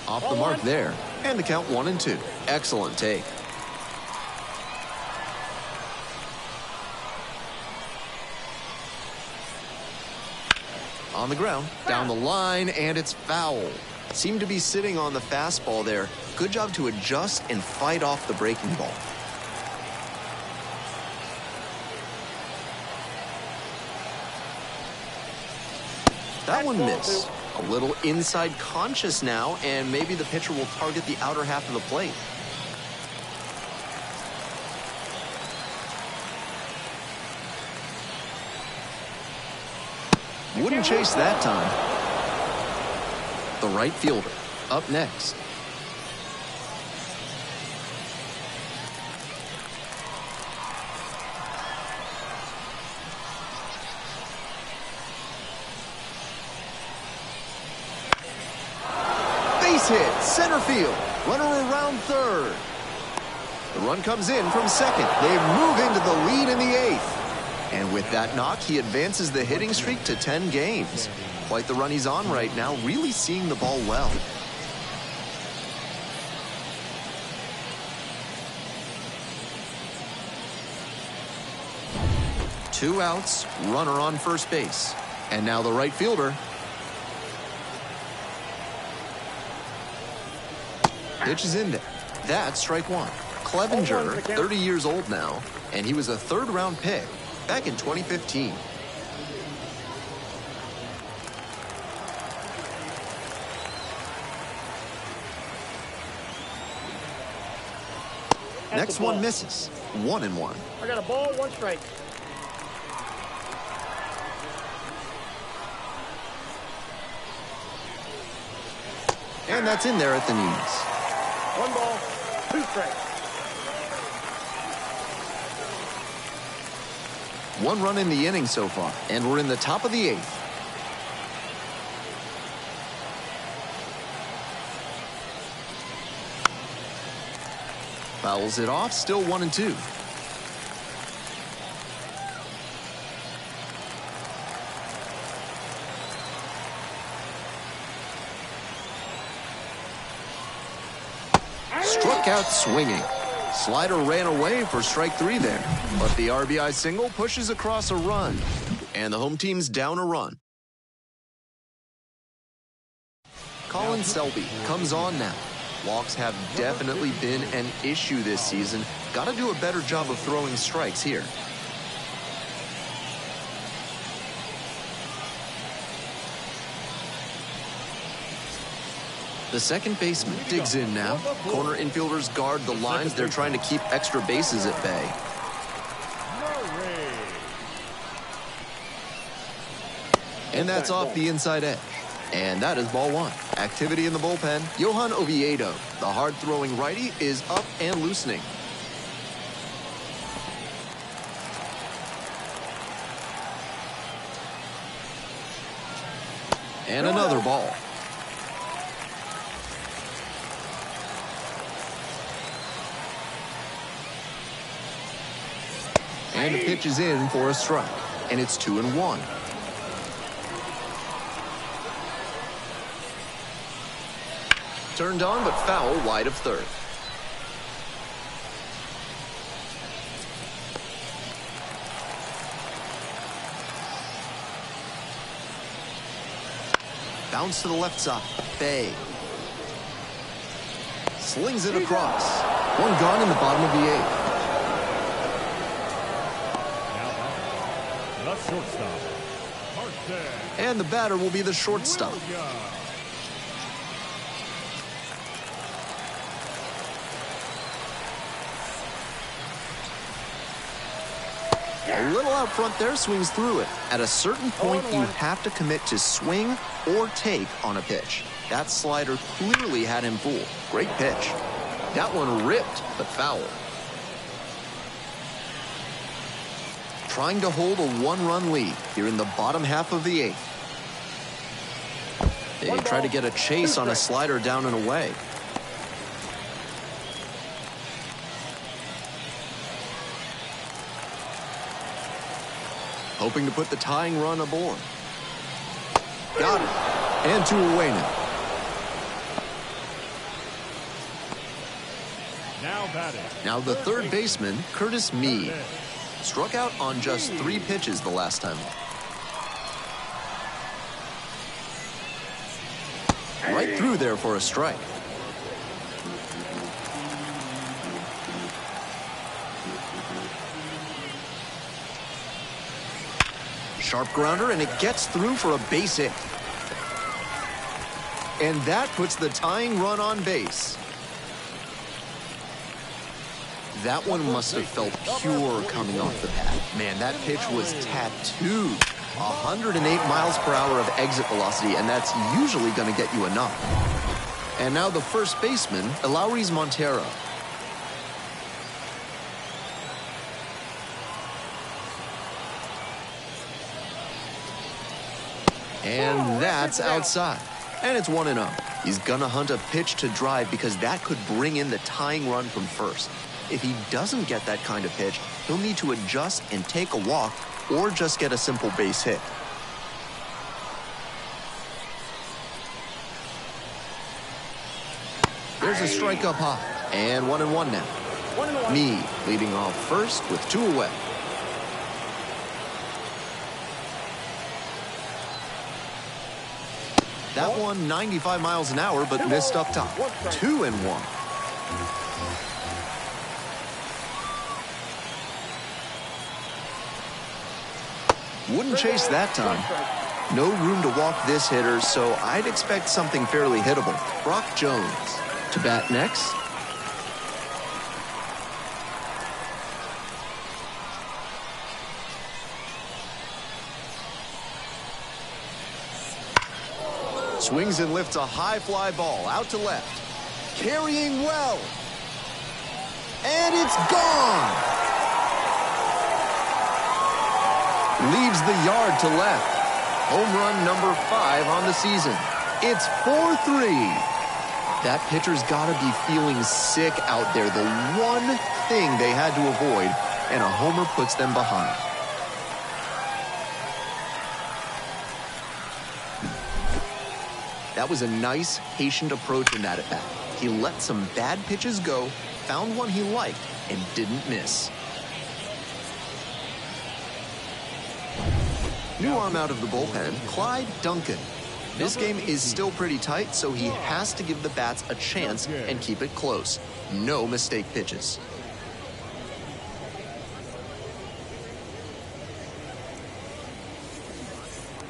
Speaker 1: Off the mark there, and the count 1-2. Excellent take. On the ground, down the line, and it's foul. Seemed to be sitting on the fastball there. Good job to adjust and fight off the breaking ball. That one missed. A little inside conscious now, and maybe the pitcher will target the outer half of the plate. Wouldn't chase that time. The right fielder up next. Base hit, center field. Runner around third. The run comes in from second. They move into the lead in the eighth. And with that knock, he advances the hitting streak to 10 games. Quite the run he's on right now, really seeing the ball well. Two outs, runner on first base. And now the right fielder. Pitch is in there. That's strike one. Clevenger, 30 years old now, and he was a third-round pick back in 2015. Next one misses. 1-1.
Speaker 3: I got a ball, 1 strike.
Speaker 1: And that's in there at the knees.
Speaker 3: 1 ball, 2 strikes.
Speaker 1: 1 run in the inning so far, and we're in the top of the 8th. Fouls it off, still 1-2. Struck out swinging. Slider ran away for strike 3 there, but the RBI single pushes across a run, and the home team's down a run. Colin Selby comes on now. Walks have definitely been an issue this season. Got to do a better job of throwing strikes here. The second baseman digs in now. Corner infielders guard the lines. They're trying to keep extra bases at bay. And that's off the inside edge. And that is ball 1. Activity in the bullpen. Johan Oviedo, the hard-throwing righty, is up and loosening. And another ball. And the pitch is in for a strike. And it's 2-1. Turned on, but foul wide of third. Bounce to the left side. Bay. Slings it across. 1 gone in the bottom of the 8th.
Speaker 2: The shortstop.
Speaker 1: And the batter will be the shortstop. A little out front there, swings through it. At a certain point, you have to commit to swing or take on a pitch. That slider clearly had him fooled. Great pitch. That one ripped, but foul. Trying to hold a 1-run lead here in the bottom half of the 8th. They try to get a chase on a slider down and away. Hoping to put the tying run aboard. Got it. And 2 away now. Now the third baseman, Curtis Mead. Struck out on just 3 pitches the last time. Right through there for a strike. Sharp grounder, and it gets through for a base hit. And that puts the tying run on base. That one must have felt pure coming off the bat. Man, that pitch was tattooed. 108 miles per hour of exit velocity, and that's usually going to get you a knock. And now the first baseman, Elauris Montero. And that's outside. And it's 1-0. He's gonna hunt a pitch to drive because that could bring in the tying run from first. If he doesn't get that kind of pitch, he'll need to adjust and take a walk or just get a simple base hit. There's a strike up high. And 1-1 now.
Speaker 3: 1-1.
Speaker 1: Me leading off first with 2 away. That one 95 miles an hour, but missed up top. 2-1. Wouldn't chase that time. No room to walk this hitter, so I'd expect something fairly hittable. Brock Jones to bat next. Swings and lifts a high fly ball out to left. Carrying well. And it's gone. Leaves the yard to left. Home run number 5 on the season. It's 4-3. That pitcher's got to be feeling sick out there. The one thing they had to avoid, and a homer puts them behind. That was a nice, patient approach in that at-bat. He let some bad pitches go, found one he liked, and didn't miss. New arm out of the bullpen, Clyde Duncan. This game is still pretty tight, so he has to give the bats a chance and keep it close. No mistake pitches.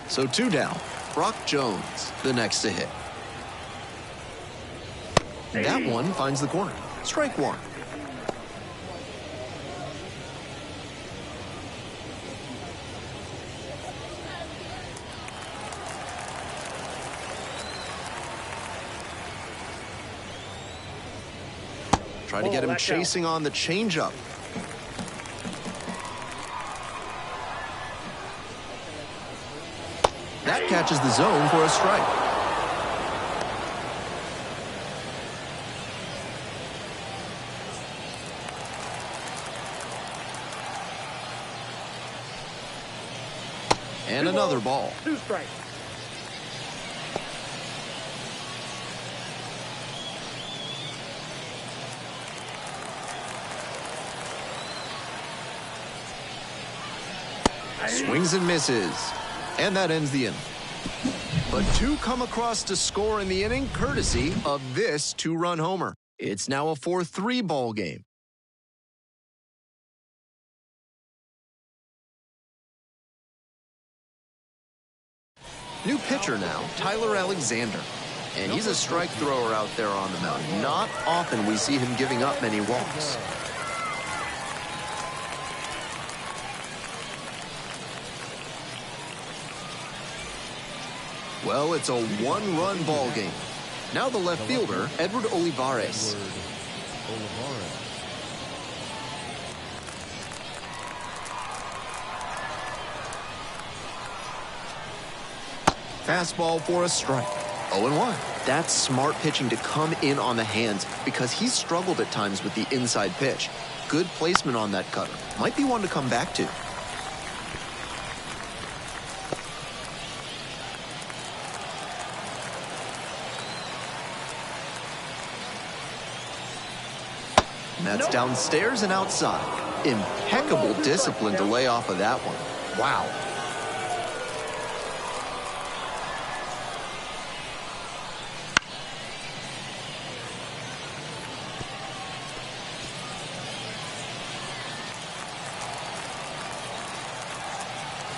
Speaker 1: So 2 down. Brock Jones, the next to hit. That one finds the corner. Strike 1. Try to get him chasing on the changeup. That catches the zone for a strike. And another ball.
Speaker 3: 2 strikes.
Speaker 1: Swings and misses. And that ends the inning. But 2 come across to score in the inning, courtesy of this 2-run homer. It's now a 4-3 ball game. New pitcher now, Tyler Alexander. And he's a strike thrower out there on the mound. Not often we see him giving up many walks. Well, it's a 1-run ball game. Now the left fielder, Edward Olivares. Fastball for a strike. 0-1. That's smart pitching to come in on the hands because he's struggled at times with the inside pitch. Good placement on that cutter. Might be one to come back to. And that's downstairs and outside. Impeccable discipline to lay off of that one. Wow.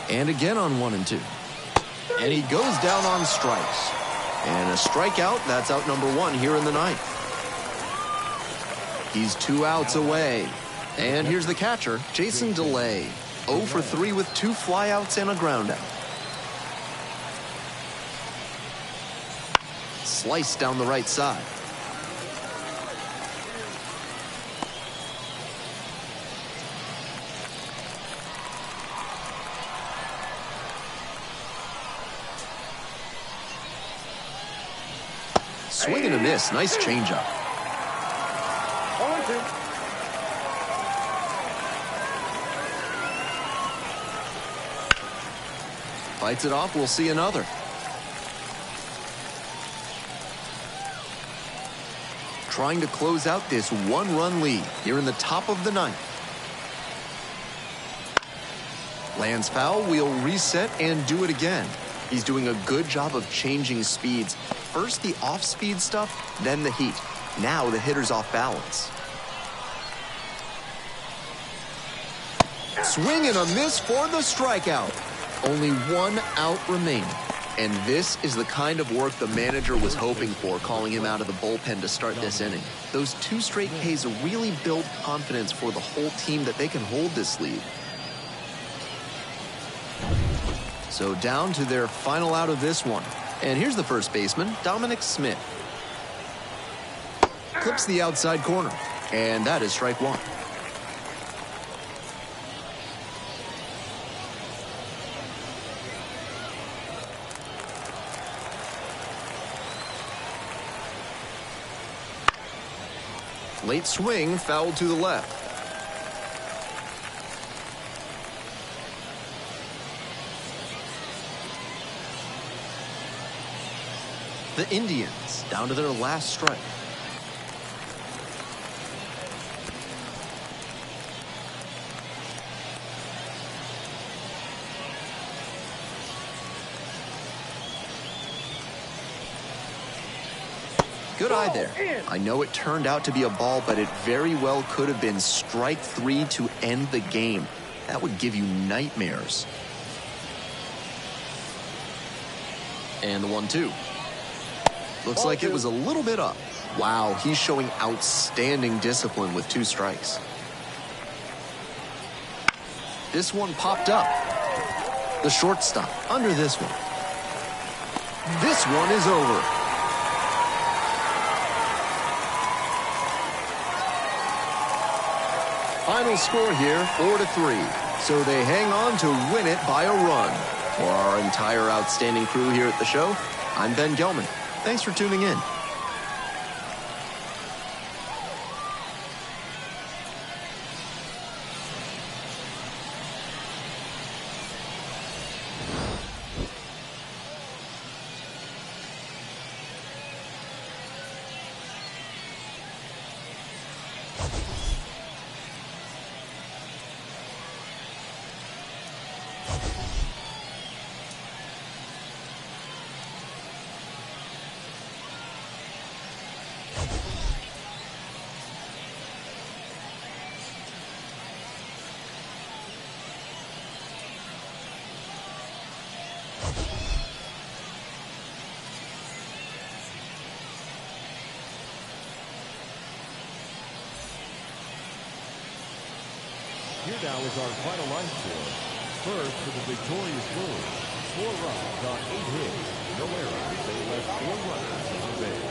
Speaker 1: And again on 1 and 2. And he goes down on strikes. And a strikeout. That's out number 1 here in the ninth. He's 2 outs away. And here's the catcher, Jason DeLay. 0 for 3 with 2 flyouts and a groundout. Sliced down the right side. Swing and a miss. Nice changeup.
Speaker 3: 0-2.
Speaker 1: Fights it off. We'll see another. Trying to close out this 1-run lead here in the top of the ninth. Lands foul. We'll reset and do it again. He's doing a good job of changing speeds. First the off-speed stuff, then the heat. Now the hitter's off balance. Swing and a miss for the strikeout. Only 1 out remaining. And this is the kind of work the manager was hoping for, calling him out of the bullpen to start this inning. Those 2 straight Ks really build confidence for the whole team that they can hold this lead. So down to their final out of this one. And here's the first baseman, Dominic Smith. Clips the outside corner. And that is strike 1. Late swing, foul to the left. The Indians down to their last strike. Good eye there. I know it turned out to be a ball, but it very well could have been strike 3 to end the game. That would give you nightmares. And the 1-2. Looks like it was a little bit up. Wow, he's showing outstanding discipline with 2 strikes. This one popped up. The shortstop under this one. This one is over. Final score here, 4-3. So they hang on to win it by a run. For our entire outstanding crew here at the show, I'm Ben Gelman. Thanks for tuning in.
Speaker 2: Here now is our final line score. First, for the victorious Brewers, 4 runs on 8 hits, no errors. They left 4 runners on base.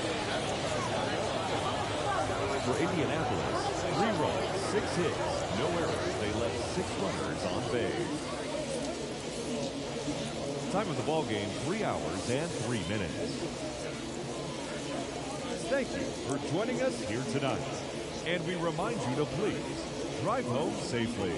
Speaker 2: For Indianapolis, 3 runs, 6 hits, no errors. They left 6 runners on base. Time of the ball game, 3 hours and 3 minutes. Thank you for joining us here tonight. And we remind you to please drive home safely.